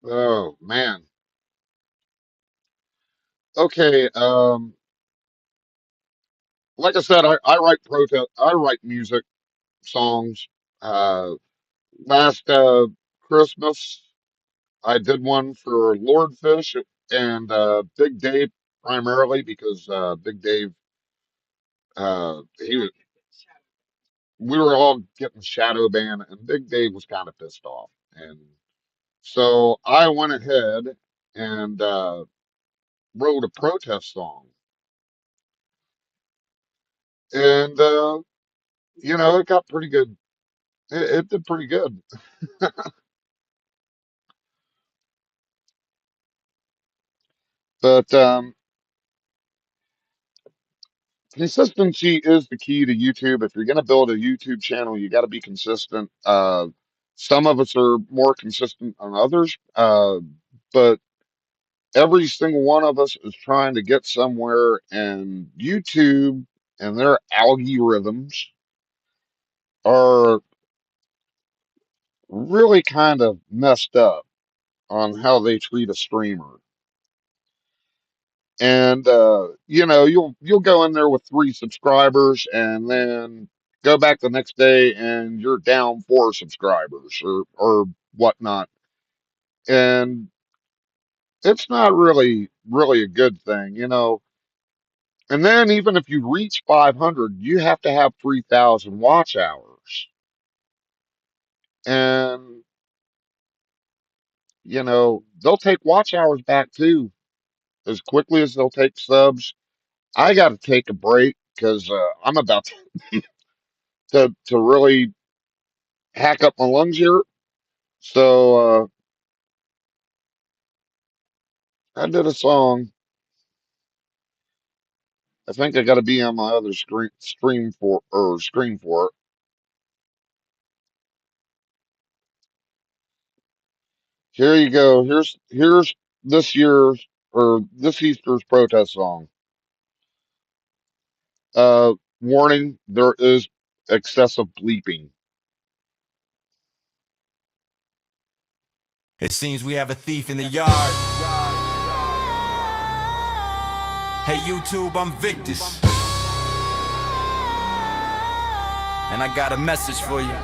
Oh man. Okay. Like I said, I write protest. I write music songs. Uh, last Christmas, I did one for Lord Fish and Big Dave primarily because Big Dave, he was, we were all getting shadow banned, and Big Dave was kind of pissed off, and so I went ahead and wrote a protest song, and it got pretty good. It did pretty good, but consistency is the key to YouTube. If you're going to build a YouTube channel, you got to be consistent. Some of us are more consistent than others, but every single one of us is trying to get somewhere, and YouTube and their algorithms are really kind of messed up on how they treat a streamer. And you'll go in there with 3 subscribers and then go back the next day and you're down 4 subscribers or whatnot. And it's not really a good thing. And then even if you reach 500, you have to have 3,000 watch hours. And they'll take watch hours back too as quickly as they'll take subs. I got to take a break because I'm about to really hack up my lungs here. So I did a song. I think I got to be on my other screen for it. Here you go. Here's this year's or this Easter's protest song. Warning: there is excessive bleeping. It seems we have a thief in the yard. Hey YouTube, I'm Victus, and I got a message for you.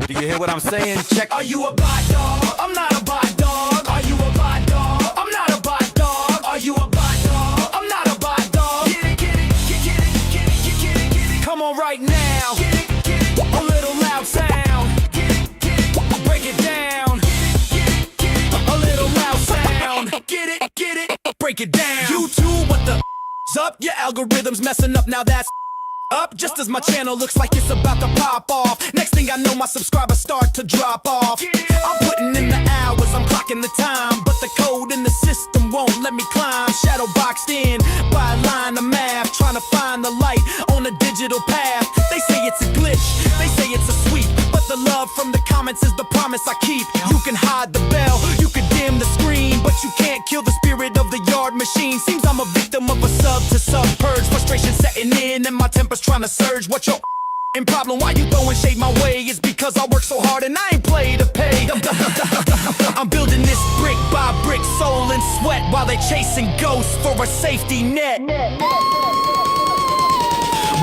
Do you hear what I'm saying? Check. Are you a bot dog? I'm not a bot dog. Are you a bot dog? I'm not a bot dog. Are you a bot dog? I'm not a bot dog. Get it, get it, get it, get it, get it, get it. Come on right now. Get it, get it. A little loud sound. Get it, get it. Break it down. Get it, get it, get it. A little loud sound. Get it, get it. Break it down. YouTube, what the up? Your algorithm's messing up now. That's up just as my channel looks like it's about to pop off. Next thing I know, my subscribers start to drop off. I'm putting in the hours, I'm clocking the time, but the code in the system won't let me climb. Shadow boxed in by a line of math, trying to find the light on a digital path. They say it's a glitch, they say it's a sweep, but the love from the comments is the promise I keep. You can hide the bell, you can dim the screen, but you can't kill the spirit of the yard machine. Seems I'm a victim of a sub-to-sub purge, frustration setting in and my temper's trying to surge. What your problem? Why you throwing shade my way? It's because I work so hard and I ain't play to pay. I'm building this brick by brick, soul and sweat, while they chasing ghosts for a safety net.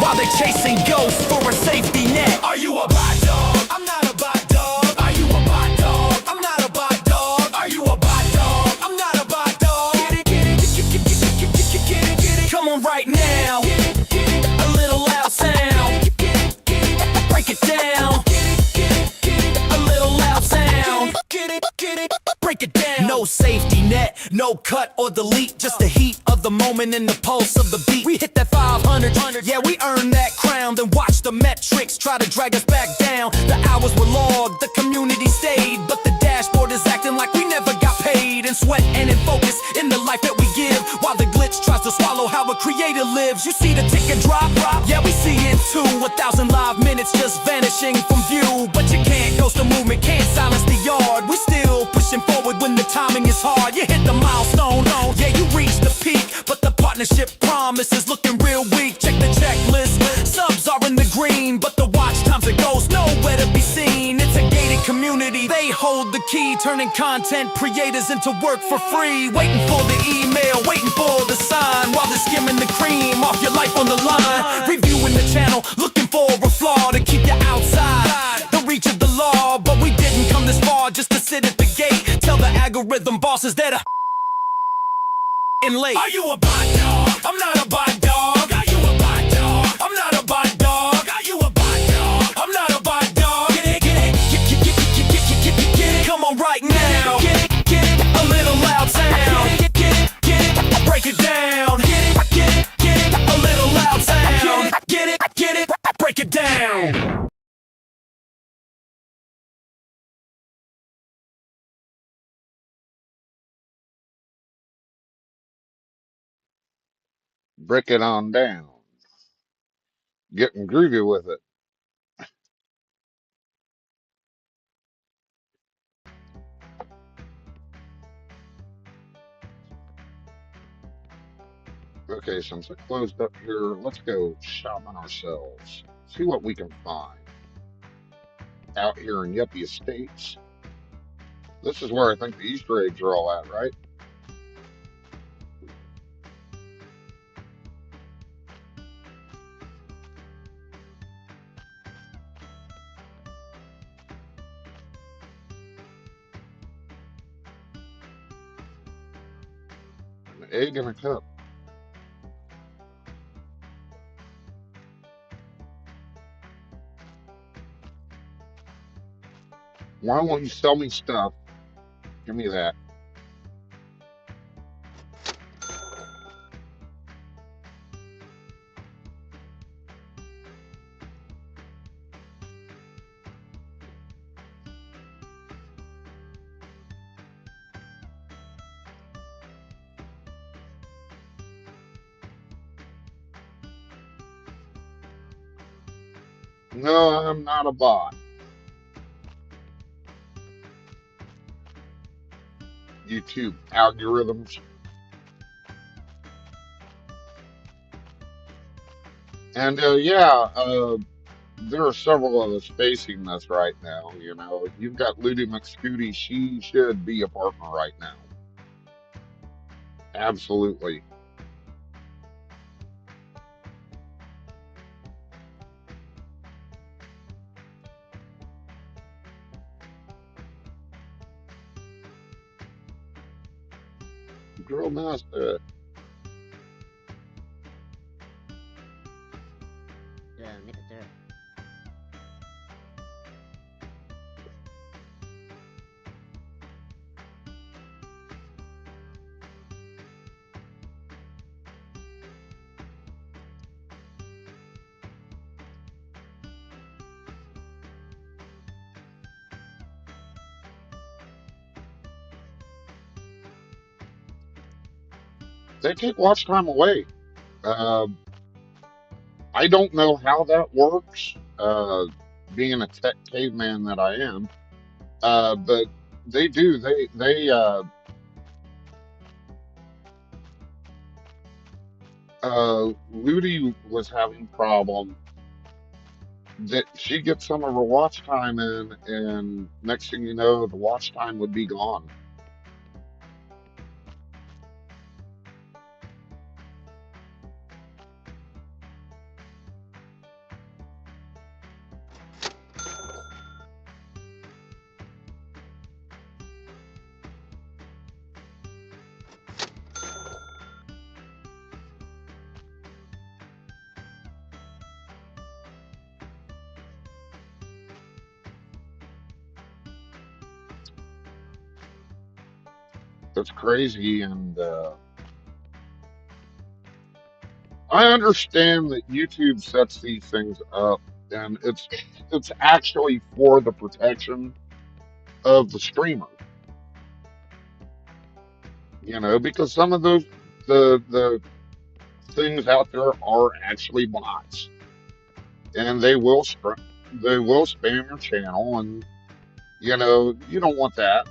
While they chasing ghosts for a safety net. Are you a bot dog? I'm not a bot dog. Are you a bot dog? I'm not a bot dog. Are you a bot dog? I'm not a bot dog. Get it, get it, get it, get it, get it, get it, get it. Come on right now. Get it, get it. A little loud sound. Get it, get it, break it down. Get it, get it, get it. A little loud sound. Get it, get it, break it down. No safety net, no cut or delete, just the heat of the moment and the pulse of the beat. We hit that 500, yeah, we earned that crown. Then watch the metrics try to drag us back down. The hours were logged, the community stayed, but the dashboard is acting like we never got paid. In sweat and in focus, in the life that we give, while the glitch tries to swallow how a creator lives. You see the ticket drop, yeah, we see it too. 1,000 live minutes just vanishing from view, but you can't ghost the movement, can't silence the yard. We still pushing forward when the timing is hard. You hit the milestone, yeah, you reach the peak, but the partnership promise is looking real weak. Check the checklist, subs are in the green, but the watch times it goes nowhere to be seen. It's a gated community, they hold the key, turning content creators into work for free. Waiting for the email, waiting for the sign, while they're skimming the cream off your life on the line. Reviewing the channel, looking for a flaw to keep you outside the reach of the law. But we didn't come this far just to sit at the gate. Tell the algorithm bosses that in late. Are you a bot dog? I'm not a bot dog. Are you a bot dog? I'm not a bot dog. Are you a bot dog? I'm not a bot dog. Get it, get it, get it. Come on right now. Get it, a little loud sound. Get it, break it down. Get it, a little loud sound. Get it, break it down. Break it on down. Getting groovy with it. Okay, since I closed up here, let's go shopping ourselves. See what we can find out here in Yuppie Estates. This is where I think the Easter eggs are all at, right? An egg in a cup. Why won't you sell me stuff? Give me that. No, I'm not a bot. YouTube algorithms. And yeah, there are several of us facing this right now. You know, you've got Ludi McScooty. She should be a partner right now. Absolutely. Girl master. Make a dirt. They take watch time away. Uh, I don't know how that works, being a tech caveman that I am, but they do. Ludi was having problem that she gets some of her watch time in, and next thing you know, the watch time would be gone. That's crazy, and I understand that YouTube sets these things up, and it's actually for the protection of the streamer. You know, because some of those the things out there are actually bots, and they will spam your channel, and you know you don't want that.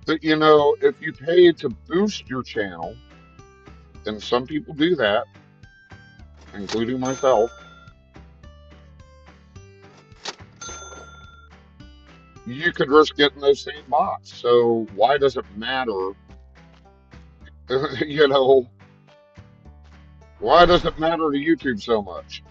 But you know, if you pay to boost your channel, and some people do that, including myself, you could risk getting those same bots. So why does it matter? You know, why does it matter to YouTube so much?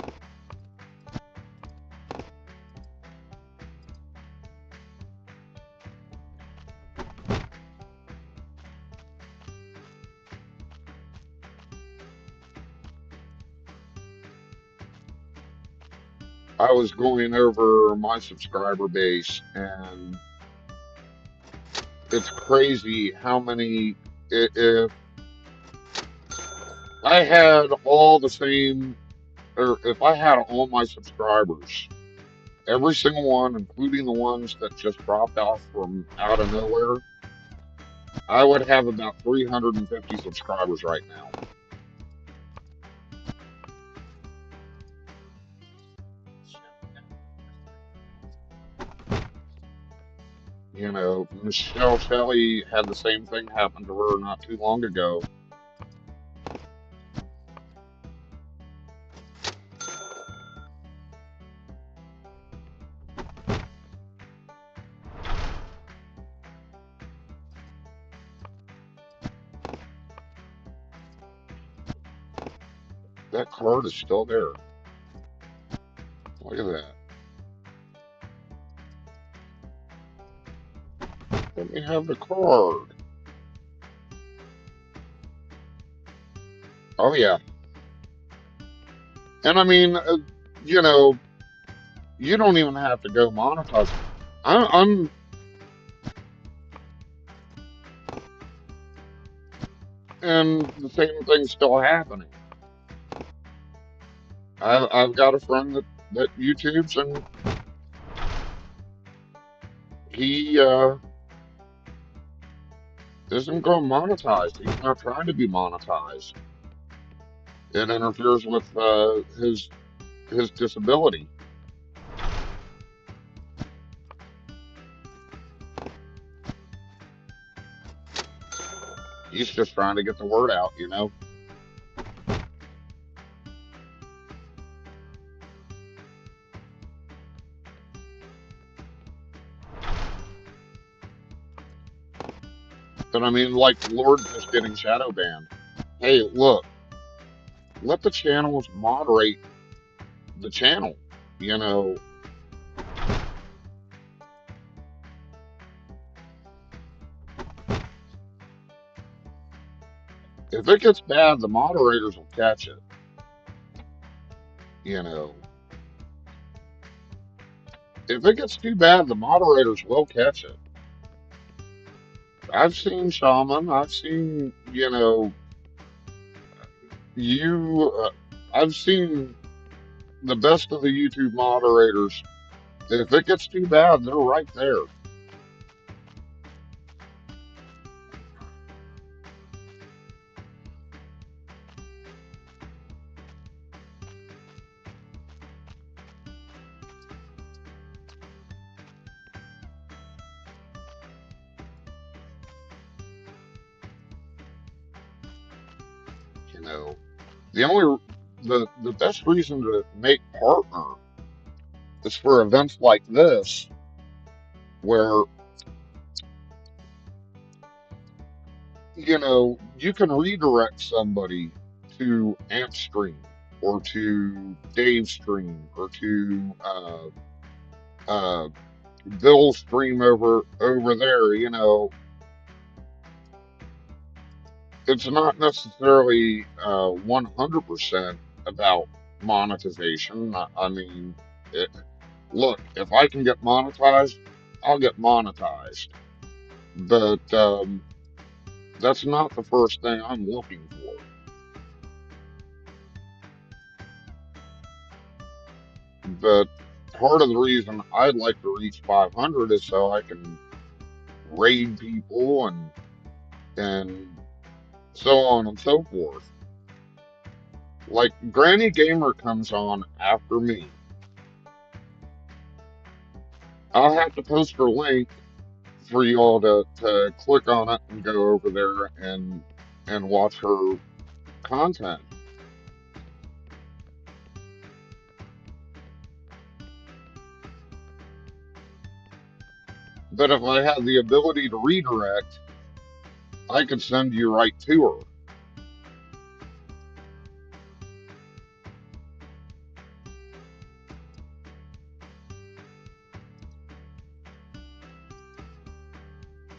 I was going over my subscriber base, and it's crazy how many. If I had all the same, or if I had all my subscribers, every single one, including the ones that just dropped off from out of nowhere, I would have about 350 subscribers right now. Michelle Shelley had the same thing happen to her not too long ago. That card is still there. Look at that. Let me have the card. Oh yeah. And I mean, you know, you don't even have to go monetize. I'm and the same thing's still happening. I've got a friend that YouTubes, and he isn't going monetized. He's not trying to be monetized. It interferes with his disability. He's just trying to get the word out. But I mean, like Lord just getting shadow banned. Hey, look, let the channels moderate the channel. You know, if it gets bad, the moderators will catch it. You know, if it gets too bad, the moderators will catch it. I've seen Shaman. I've seen, you. I've seen the best of the YouTube moderators. If it gets too bad, they're right there. You know, the only the best reason to make partner is for events like this, where you can redirect somebody to Amp Stream or to Dave Stream or to uh, Bill Stream over there. It's not necessarily 100% about monetization. I mean, it, look, if I can get monetized, I'll get monetized. But that's not the first thing I'm looking for. But part of the reason I'd like to reach 500 is so I can raid people and so on and so forth. Like Granny Gamer comes on after me. I'll have to post her link for you all to click on it and go over there and watch her content. But if I had the ability to redirect, I could send you right to her.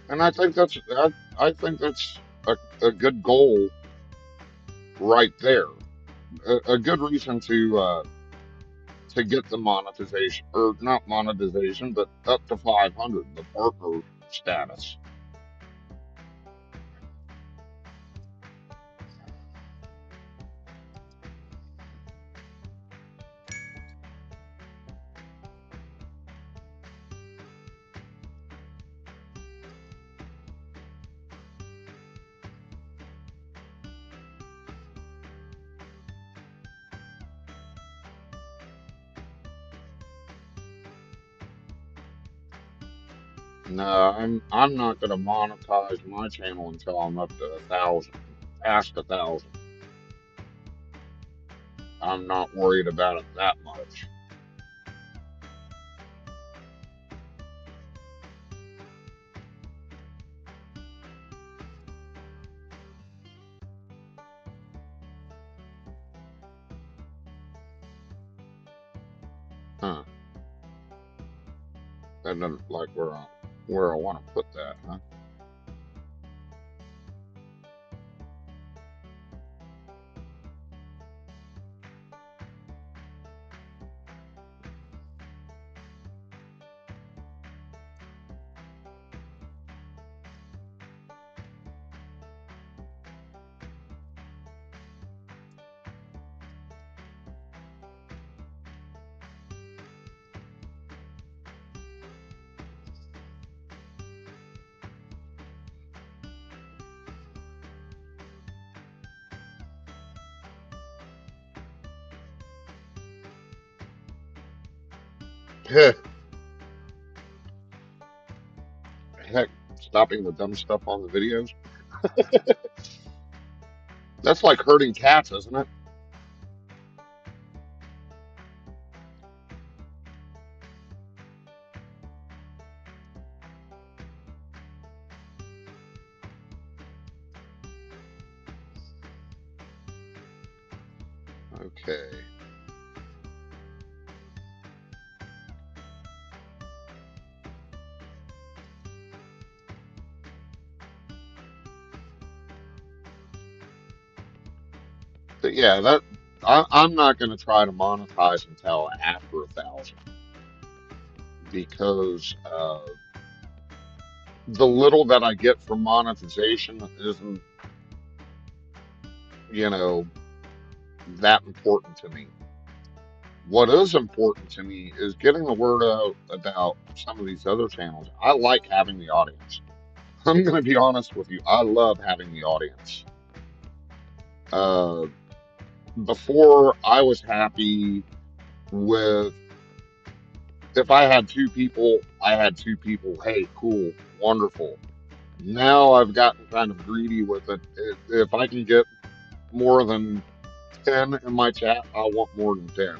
And I think that's a good goal right there. A good reason to get the monetization, or not monetization, but up to 500, the partner status. No, I'm not gonna monetize my channel until I'm up to 1,000, past 1,000. I'm not worried about it that much. Huh? That doesn't like where I want to put that, huh? Heck, stopping the dumb stuff on the videos. That's like herding cats, isn't it? Okay. But yeah, I'm not going to try to monetize until after 1,000 because the little that I get from monetization isn't, you know, that important to me. What is important to me is getting the word out about some of these other channels. I like having the audience. I'm going to be honest with you. I love having the audience. Uh, Before I was happy with if I had two people, I had two people. Hey, cool, wonderful. Now I've gotten kind of greedy with it. If I can get more than 10 in my chat, I want more than 10.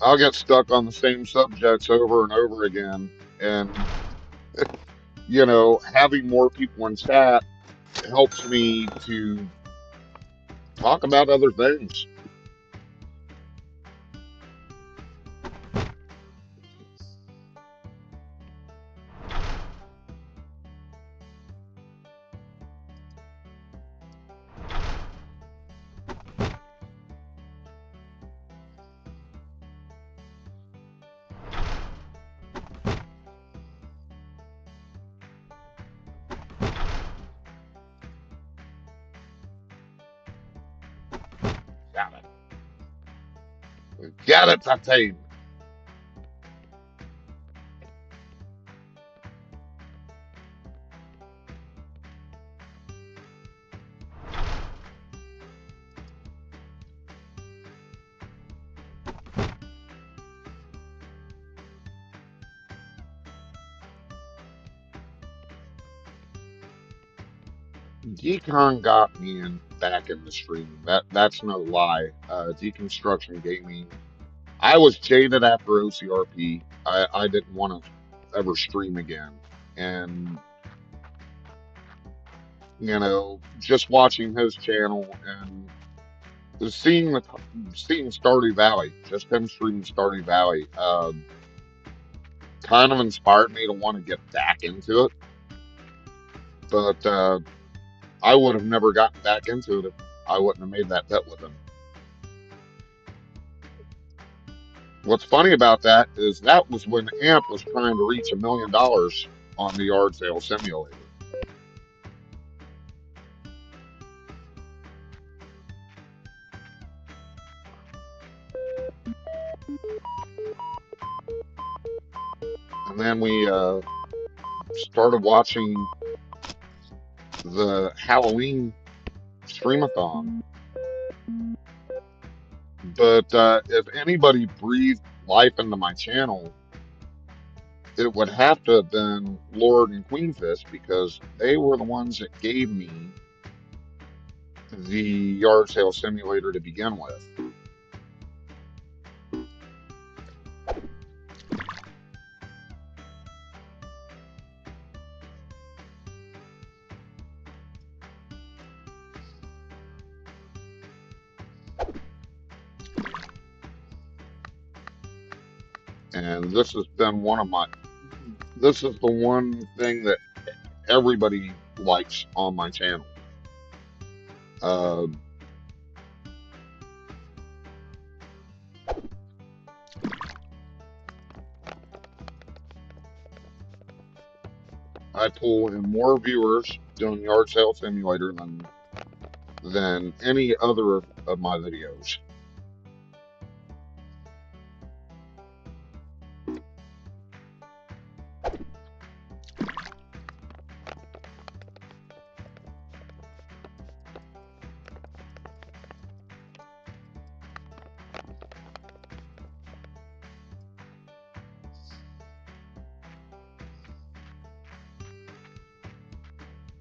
I'll get stuck on the same subjects over and over again. And, having more people in chat helps me to talk about other things. Got it. Got it, Tatane. Decon got me back in the stream. That's no lie. Deconstruction Gaming. I was jaded after OCRP. I didn't want to ever stream again, and just watching his channel and seeing Stardew Valley, just him streaming Stardew Valley, kind of inspired me to want to get back into it. But I would have never gotten back into it if I wouldn't have made that bet with him. What's funny about that is that was when AMP was trying to reach $1 million on the yard sale simulator. And then we started watching the Halloween streamathon. But if anybody breathed life into my channel, it would have to have been Lord and Queenfish because they were the ones that gave me the yard sale simulator to begin with. And this has been this is the one thing that everybody likes on my channel. Uh, I pull in more viewers doing yard sale simulator than any other of my videos.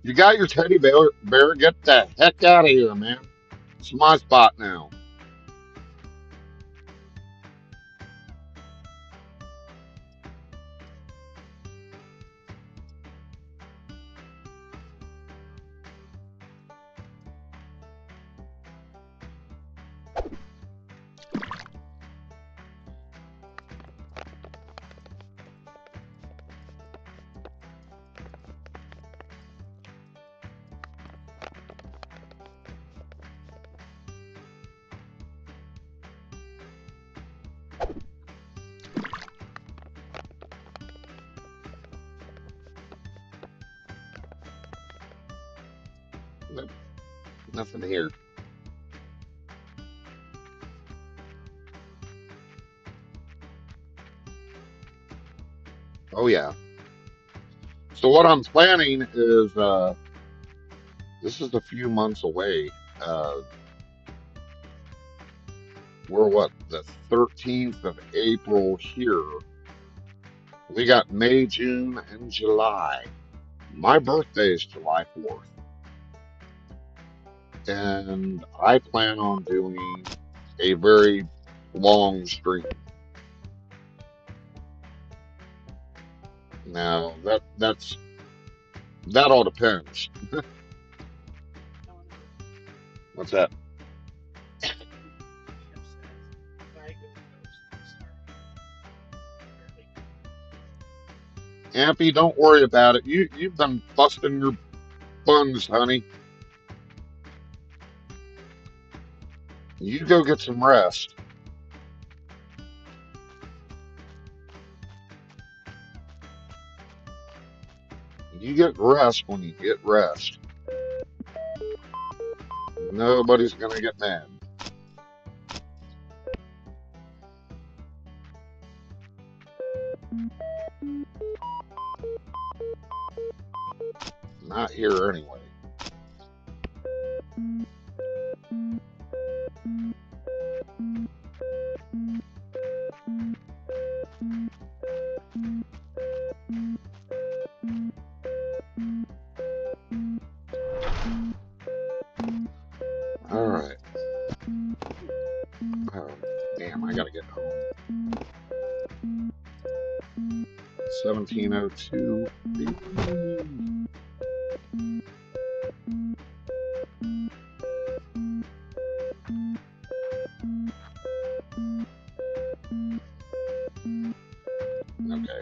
You got your teddy bear, get the heck out of here, man. It's my spot now. Nope, nothing here. Oh yeah. So what I'm planning is this is a few months away. Uh, we're what, the 13th of April here. We got May, June, and July. My birthday is July 4th, and I plan on doing a very long stream. Now that all depends. What's that? Ampy, don't worry about it. You've been busting your buns, honey. You go get some rest. You get rest when you get rest. Nobody's gonna get mad. Not here anyway. All right. Oh, damn, I gotta get home. 1702. Okay.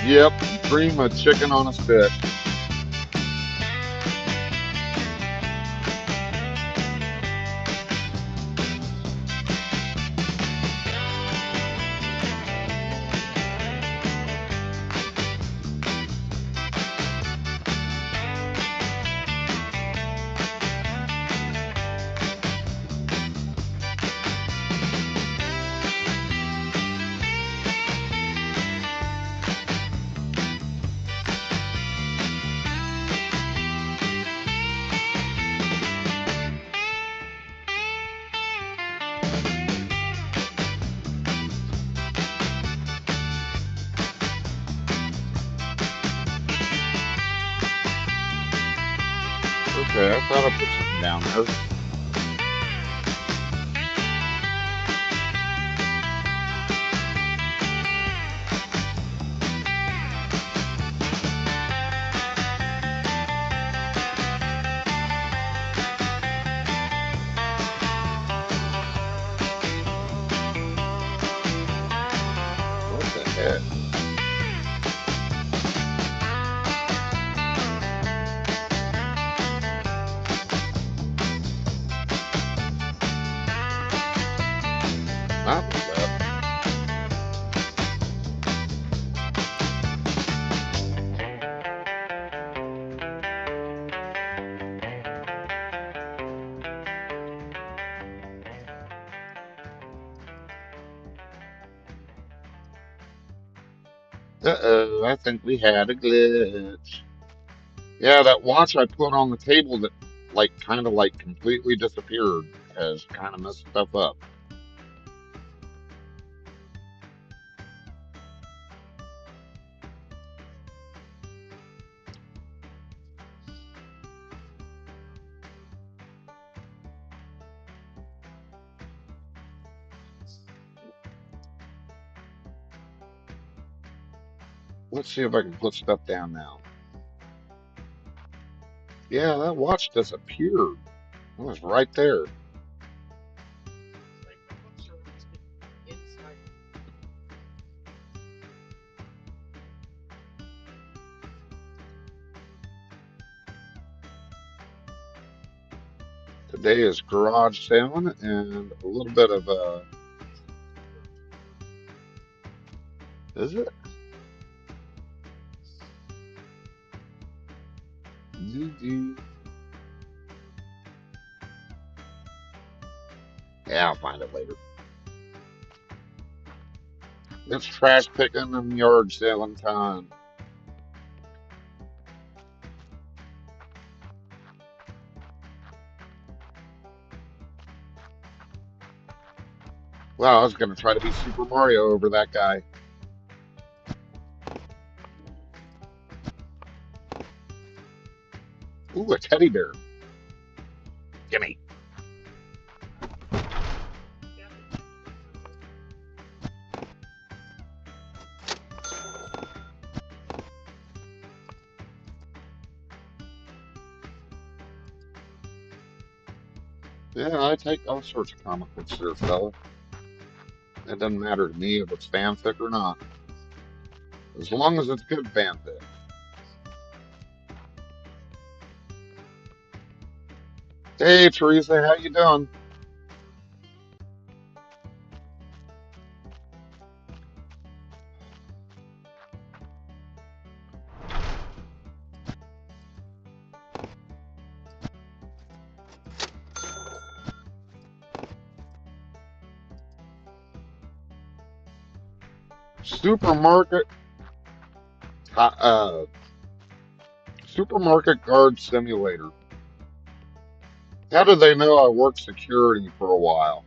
Yep, dream of chicken on a stick. Okay, I thought I put something down there. What the heck? That was that. Uh-oh, I think we had a glitch. Yeah, that watch I put on the table that kind of completely disappeared has kind of messed stuff up. Let's see if I can put stuff down now. Yeah, that watch disappeared. It was right there. Today is garage sailing and a little bit of is it? Doo-doo. Yeah, I'll find it later. It's trash picking and yard sailing time. Well, I was gonna try to be Super Mario over that guy. Ooh, a teddy bear. Gimme. Yeah, I take all sorts of comic books there, fella. It doesn't matter to me if it's fanfic or not, as long as it's good fanfic. Hey, Teresa, how you doing? Supermarket, uh, uh, supermarket guard simulator. How do they know I worked security for a while?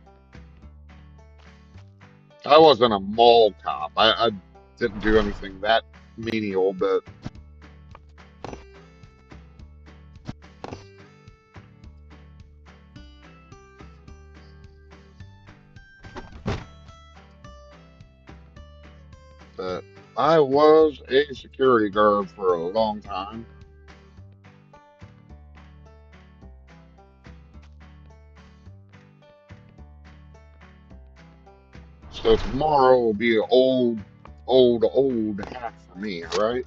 I wasn't a mall cop. I didn't do anything that menial, but I was a security guard for a long time. So tomorrow will be old. old hat for me, right?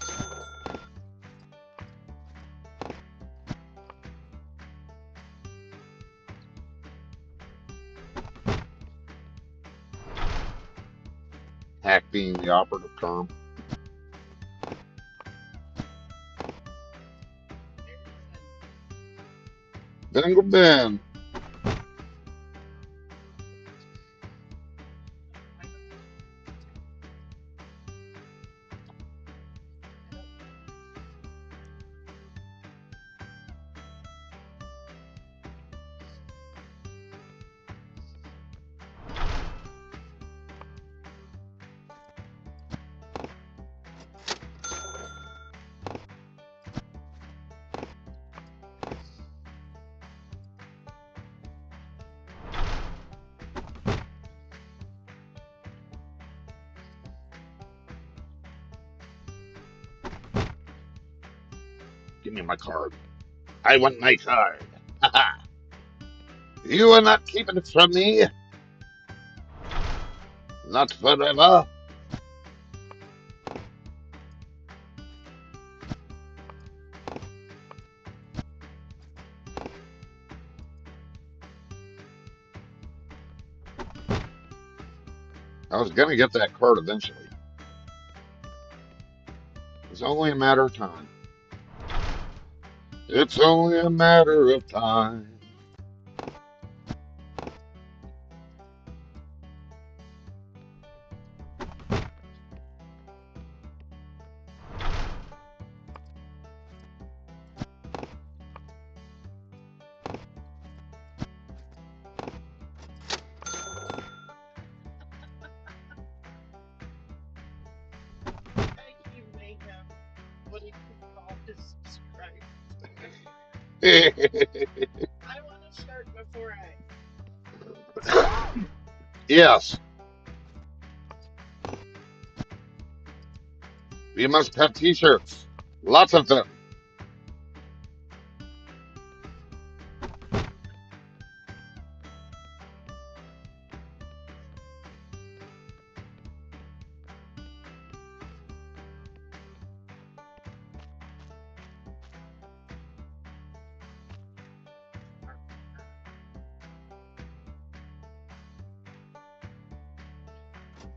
Hack being the operative term. Bingo Ben. Give me my card. I want my card. You are not keeping it from me. Not forever. I was gonna get that card eventually. It's only a matter of time. It's only a matter of time. Yes, we must have t-shirts. Lots of them.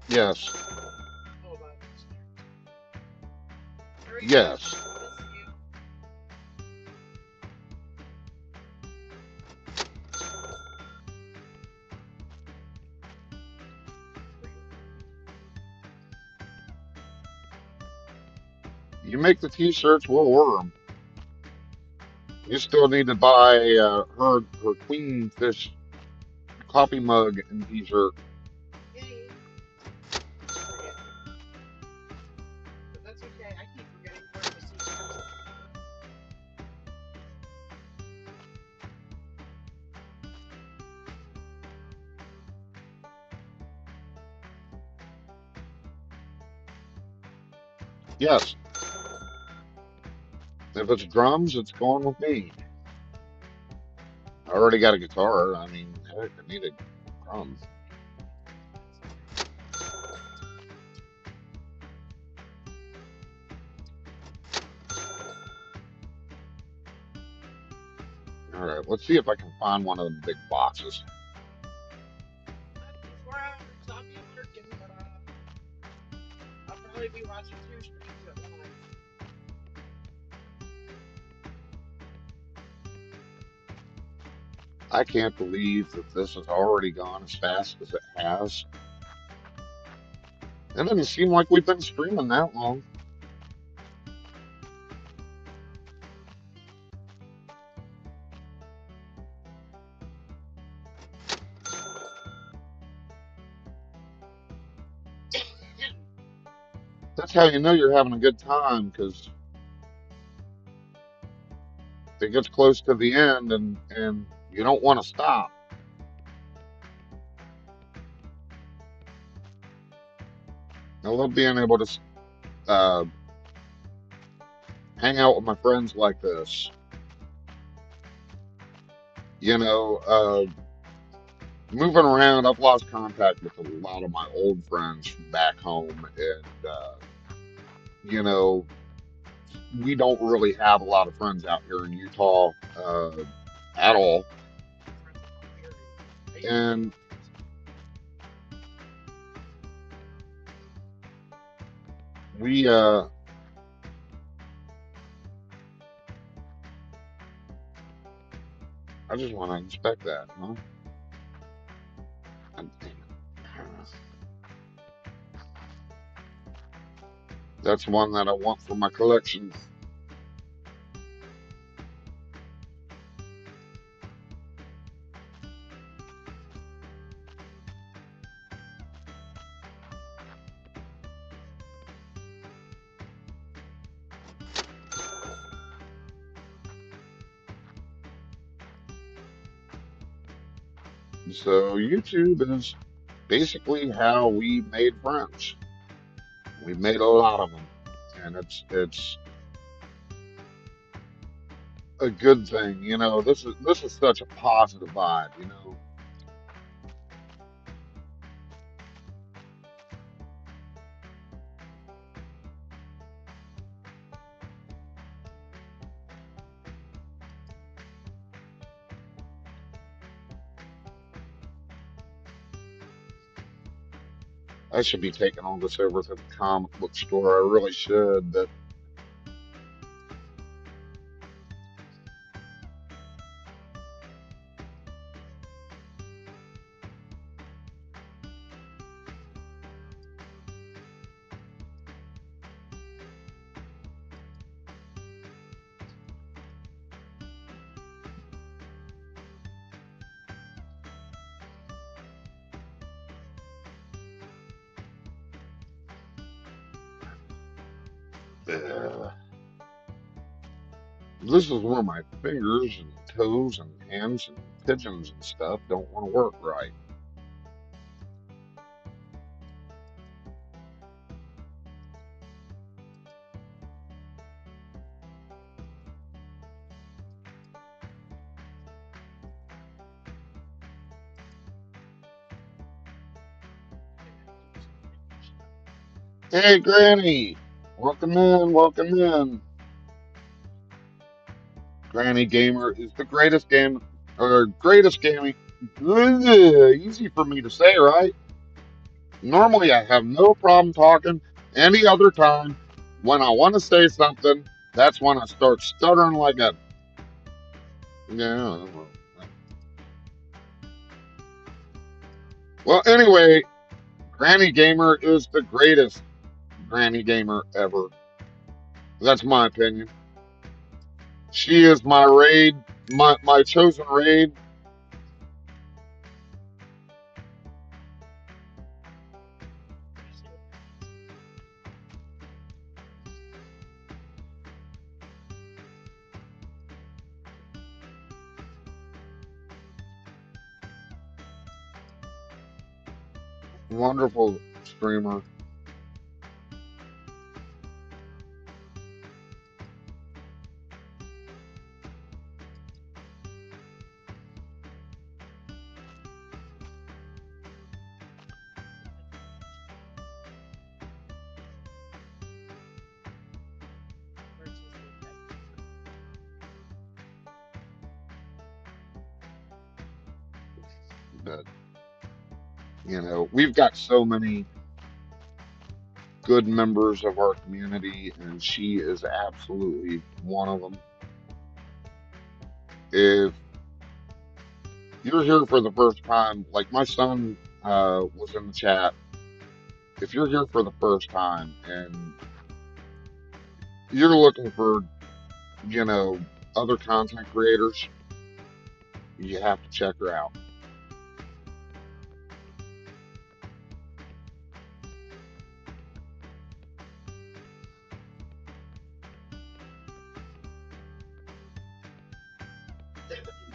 Yes, yes. You make the t-shirts, we'll order them. You still need to buy her queen fish coffee mug and t-shirt. Yes, if it's drums, it's going with me. I already got a guitar. I mean, heck, I need a drum. All right, let's see if I can find one of the big boxes. I can't believe that this has already gone as fast as it has. It doesn't seem like we've been streaming that long. That's how you know you're having a good time, because it gets close to the end and you don't want to stop. I love being able to uh, hang out with my friends like this. You know, moving around, I've lost contact with a lot of my old friends from back home, and you know, we don't really have a lot of friends out here in Utah at all. And we, I just want to inspect that, huh? And, that's one that I want for my collection. So YouTube is basically how we made friends. We made a lot of them, and it's a good thing. This is such a positive vibe. I should be taking all this over to the comic book store. I really should, but uh, this is where my fingers and toes and hands and pigeons and stuff don't want to work right. Hey, Granny, welcome in, welcome in. Granny Gamer is the greatest game, or greatest gaming. Easy for me to say, right? Normally, I have no problem talking. Any other time, when I want to say something, that's when I start stuttering like a. Yeah. Well, anyway, Granny Gamer is the greatest Granny Gamer ever. That's my opinion. She is my raid, my chosen raid. Wonderful streamer. But we've got so many good members of our community, and she is absolutely one of them. If you're here for the first time, like my son was in the chat, if you're here for the first time and you're looking for, you know, other content creators, you have to check her out.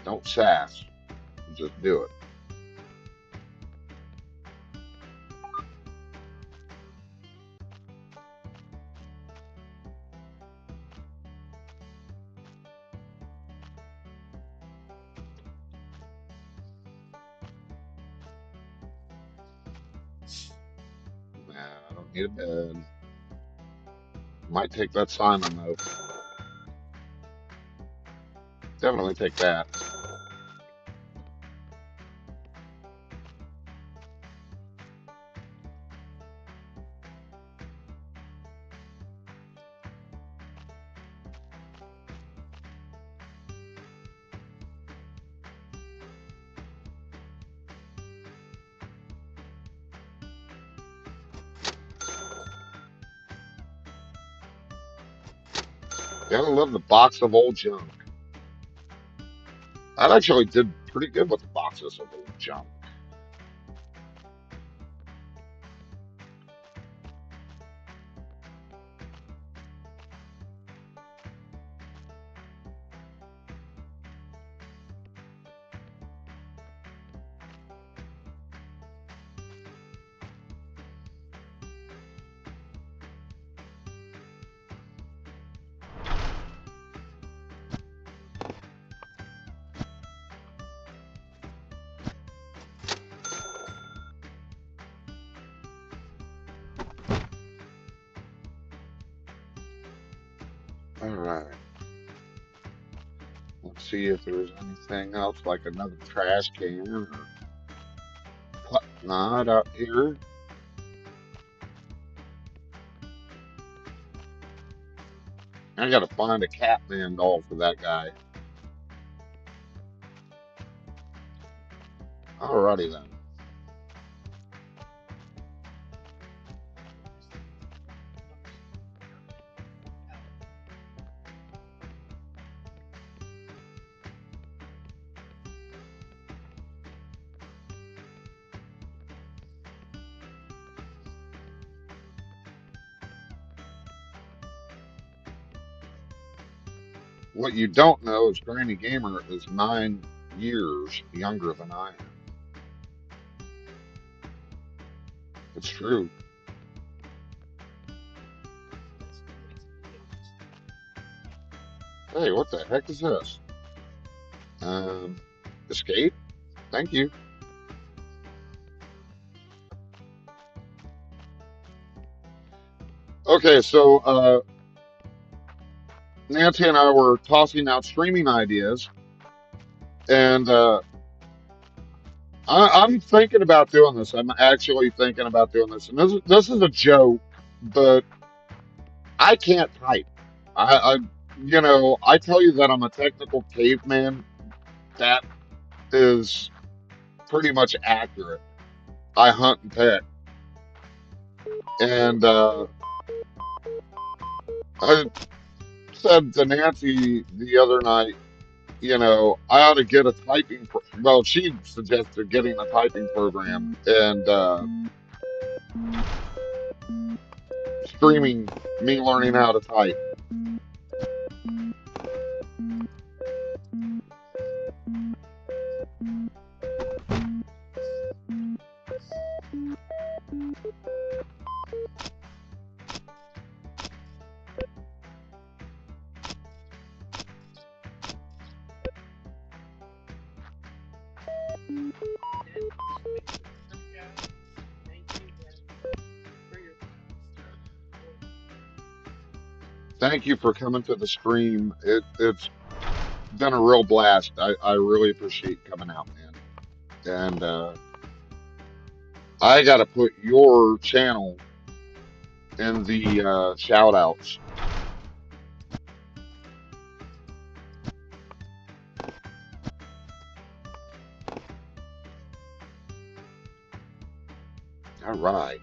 Don't sass, just do it. Nah, I don't need a bed. Might take that Simon though. Definitely take that. Gotta love the box of old junk. I actually did pretty good with the boxes of old junk. All right. Let's see if there's anything else like another trash can or whatnot out here. I gotta find a Catman doll for that guy. Alrighty then. What you don't know is Granny Gamer is 9 years younger than I am. It's true. Hey, what the heck is this? Um, escape? Thank you. Okay, so Nancy and I were tossing out streaming ideas, and I'm thinking about doing this. I'm actually thinking about doing this, and this is a joke, but I can't type. I I tell you that I'm a technical caveman. That is pretty much accurate. I hunt and peck, and I said to Nancy the other night, I ought to get a typing. Well, she suggested getting a typing program and streaming me learning how to type. Thank you for coming to the stream. It's been a real blast. I really appreciate coming out, man. And I got to put your channel in the shout outs. All right.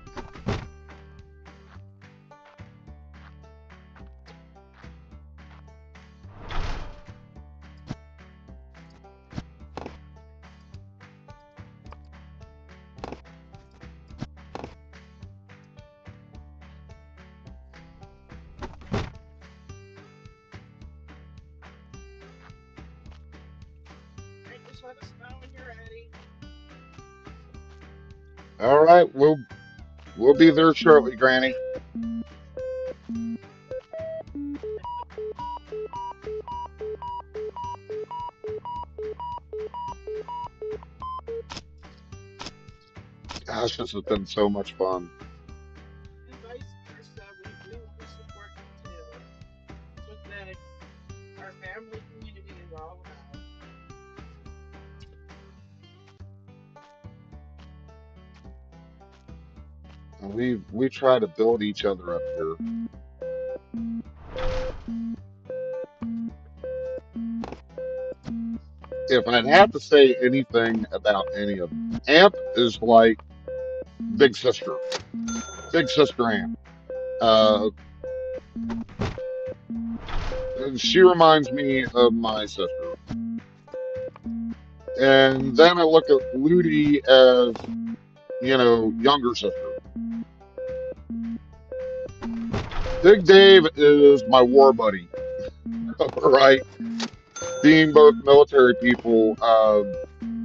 All right. We'll be there shortly, Granny. Gosh, this has been so much fun. And vice versa, we want to support you too. That's what our family community is all about. And we try to build each other up here. If I'd have to say anything about any of them, Amp is like big sister, big sister Amp. Uh, she reminds me of my sister. And then I look at Ludi as, younger sister. Big Dave is my war buddy, right? Being both military people,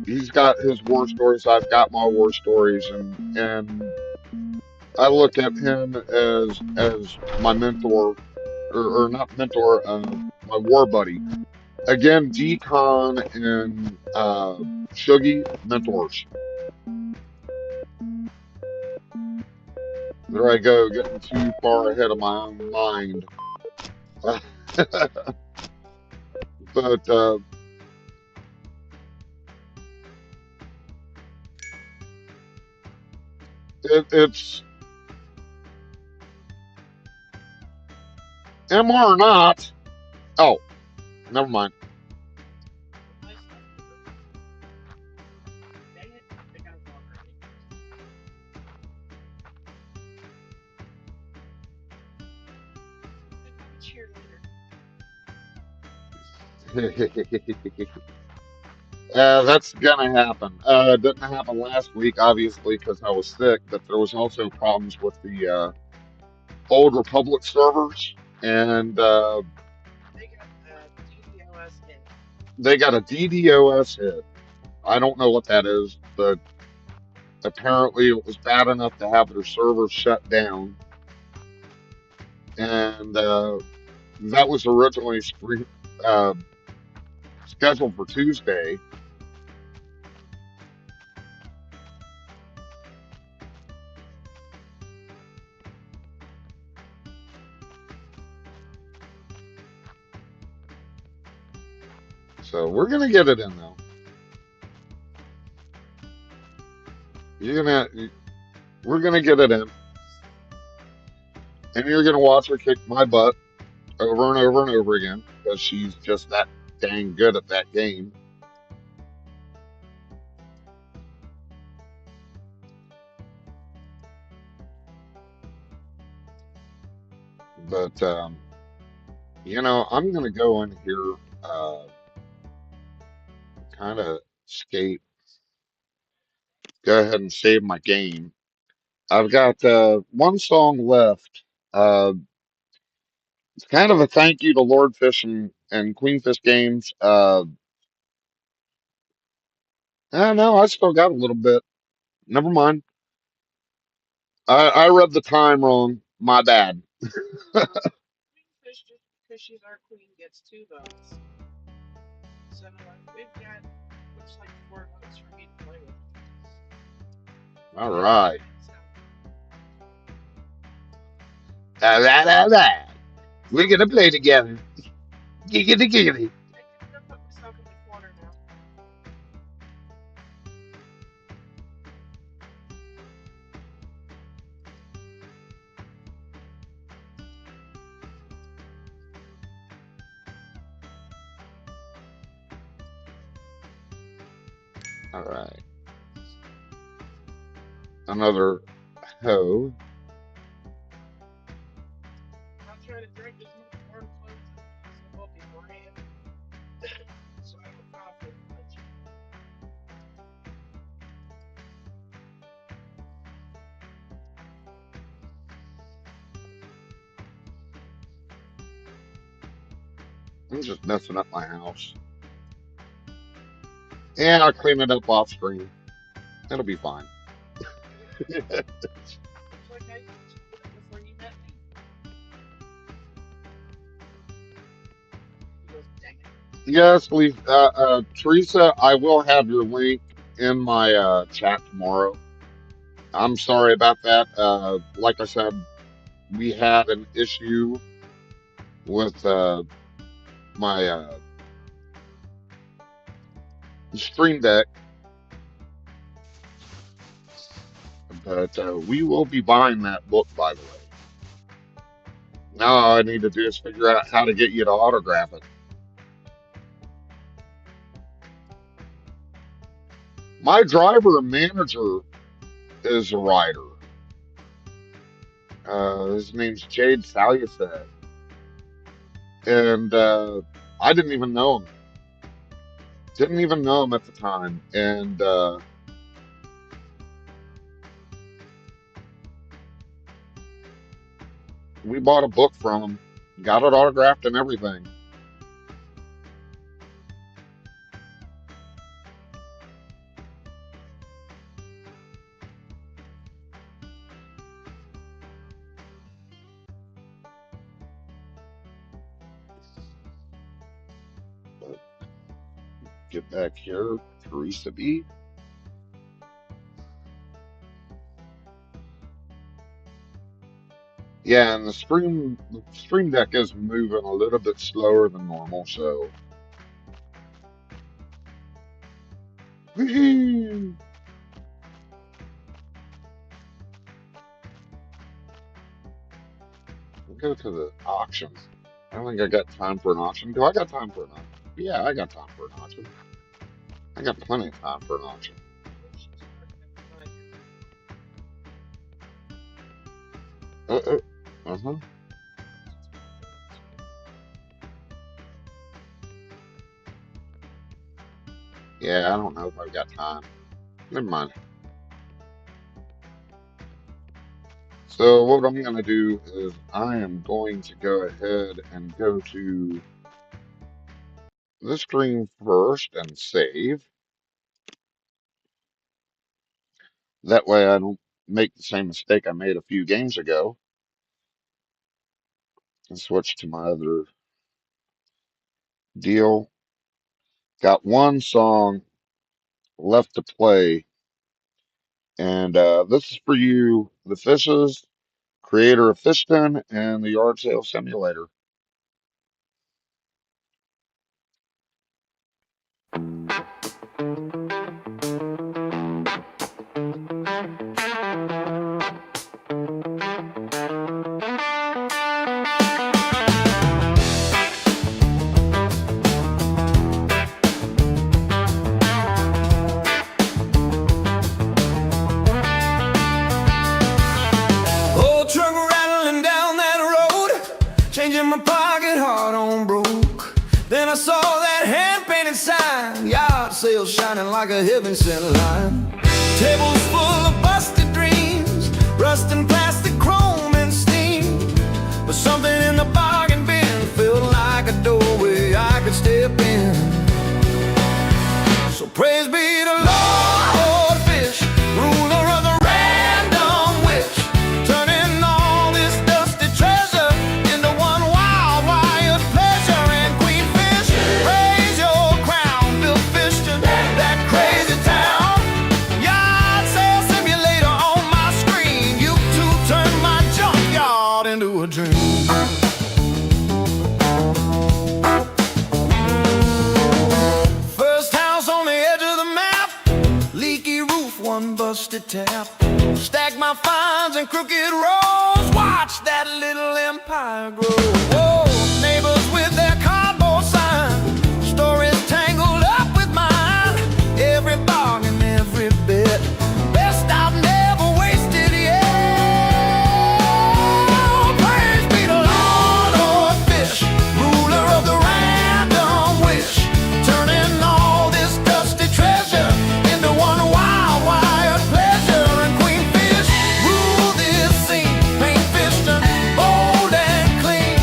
he's got his war stories, I've got my war stories, and I look at him as my mentor, or not mentor, my war buddy. Again, Decon and Shuggy, mentors. There I go, getting too far ahead of my own mind. But it's MR or not. Oh, never mind. Nice stuff. Dang it, I gotta go already. I'm a cheerleader. That's gonna happen. It didn't happen last week, obviously, because I was sick, but there was also problems with the old Republic servers, and They got DDoS hit. they got a DDoS hit. I don't know what that is, but apparently it was bad enough to have their servers shut down, and that was originally uh, scheduled for Tuesday. So we're gonna get it in though. You're gonna, we're gonna get it in, and you're gonna watch her kick my butt over and over and over again because she's just that dang good at that game. But I'm gonna go in here, kind of skate, go ahead and save my game. I've got one song left. It's kind of a thank you to Lord Fish and Queen Fish Games. I don't know. I still got a little bit. Never mind. I read the time wrong. My bad. Queenfish, just because she's our queen, gets 2 votes. So we've got, looks like 4 votes for me to play with. All right. So All right, all right. We're gonna play together. Giggity, giggity. I think I'm gonna put myself in the corner now. All right. Another hoe. I'll try to drink as much warm clothes as possible beforehand, so I don't cough as much. I'm just messing up my house. And I'll clean it up off screen. It'll be fine. Looks like I used to do it before you met me. He goes, dang it. Yes, please. Teresa, I will have your link in my chat tomorrow. I'm sorry about that. Like I said, we had an issue with my Stream Deck, but we will be buying that book, by the way. Now all I need to do is figure out how to get you to autograph it. My driver and manager is a writer. His name's Jade Salyasad, and I didn't even know him. Didn't even know him at the time, and we bought a book from him, got it autographed and everything. But get back here, Teresa B. Yeah, and the stream deck is moving a little bit slower than normal, so woohoo! We'll go to the auction. I don't think I got time for an auction. Do I got time for an auction? Yeah, I got time for an auction. I got plenty of time for an auction. Uh-huh. Yeah, I don't know if I've got time. Never mind. So what I'm going to do is I am going to go ahead and go to the stream first and save. That way I don't make the same mistake I made a few games ago and switch to my other deal. Got one song left to play, and this is for you, the Fishes, creator of Fishton and the Yard Sale Simulator. Old truck rattling down that road, changing my pocket, heart on broke. Then I saw that hand-painted sign, yard sale shining like a heaven sent line. Tables full of busted dreams, rust and plastic, chrome and steam. But something in the bargain bin felt like a doorway I could step in. So praise be the Lord, fish, ruler of the random witch, turning all this dusty treasure into one wild, wild pleasure. And Queen Fish, raise your crown, Bill Fishton, that crazy town. Yard sale simulator on my screen, you two turned my junkyard into a dream. First house on the edge of the map, leaky roof, one busted tap. Stack my finds in crooked rows, watch that little empire grow. Whoa, neighbors with their cardboard sign, stories tangled up with mine. Every bargain, every bit, best I've never wasted yet. Praise be the Lord, Lord Fish, ruler of the random wish, turning all this dusty treasure into one wild, wild pleasure. And Queen Fish, rule this scene, paint Fishton, bold and clean.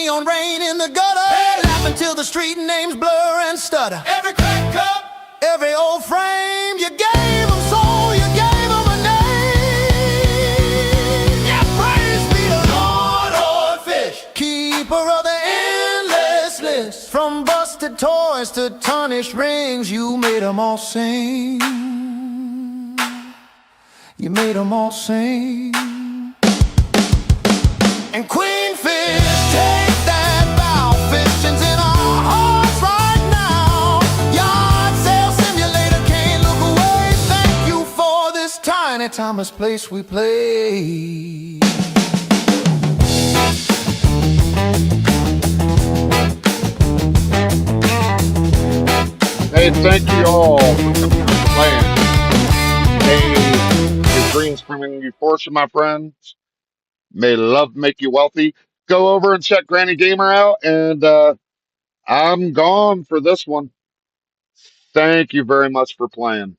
neon rain in the gutter. Hey. Laugh until the street names blur and stutter. Every crack cup, every old frame, you gave them soul, you gave them a name. Yeah, praise be the Lord, Lord Fish, keeper of the endless list. From busted toys to tarnished rings, you made them all sing. You made them all sing. And Queen Fish, take that bow. Fishing's in our hearts right now. Yard sale simulator, can't look away. Thank you for this tiny timeless place we play. Hey, thank you all for coming out and playing. May your dreams bring you fortune, my friends. May love make you wealthy. Go over and check Granny Gamer out, and I'm gone for this one. Thank you very much for playing.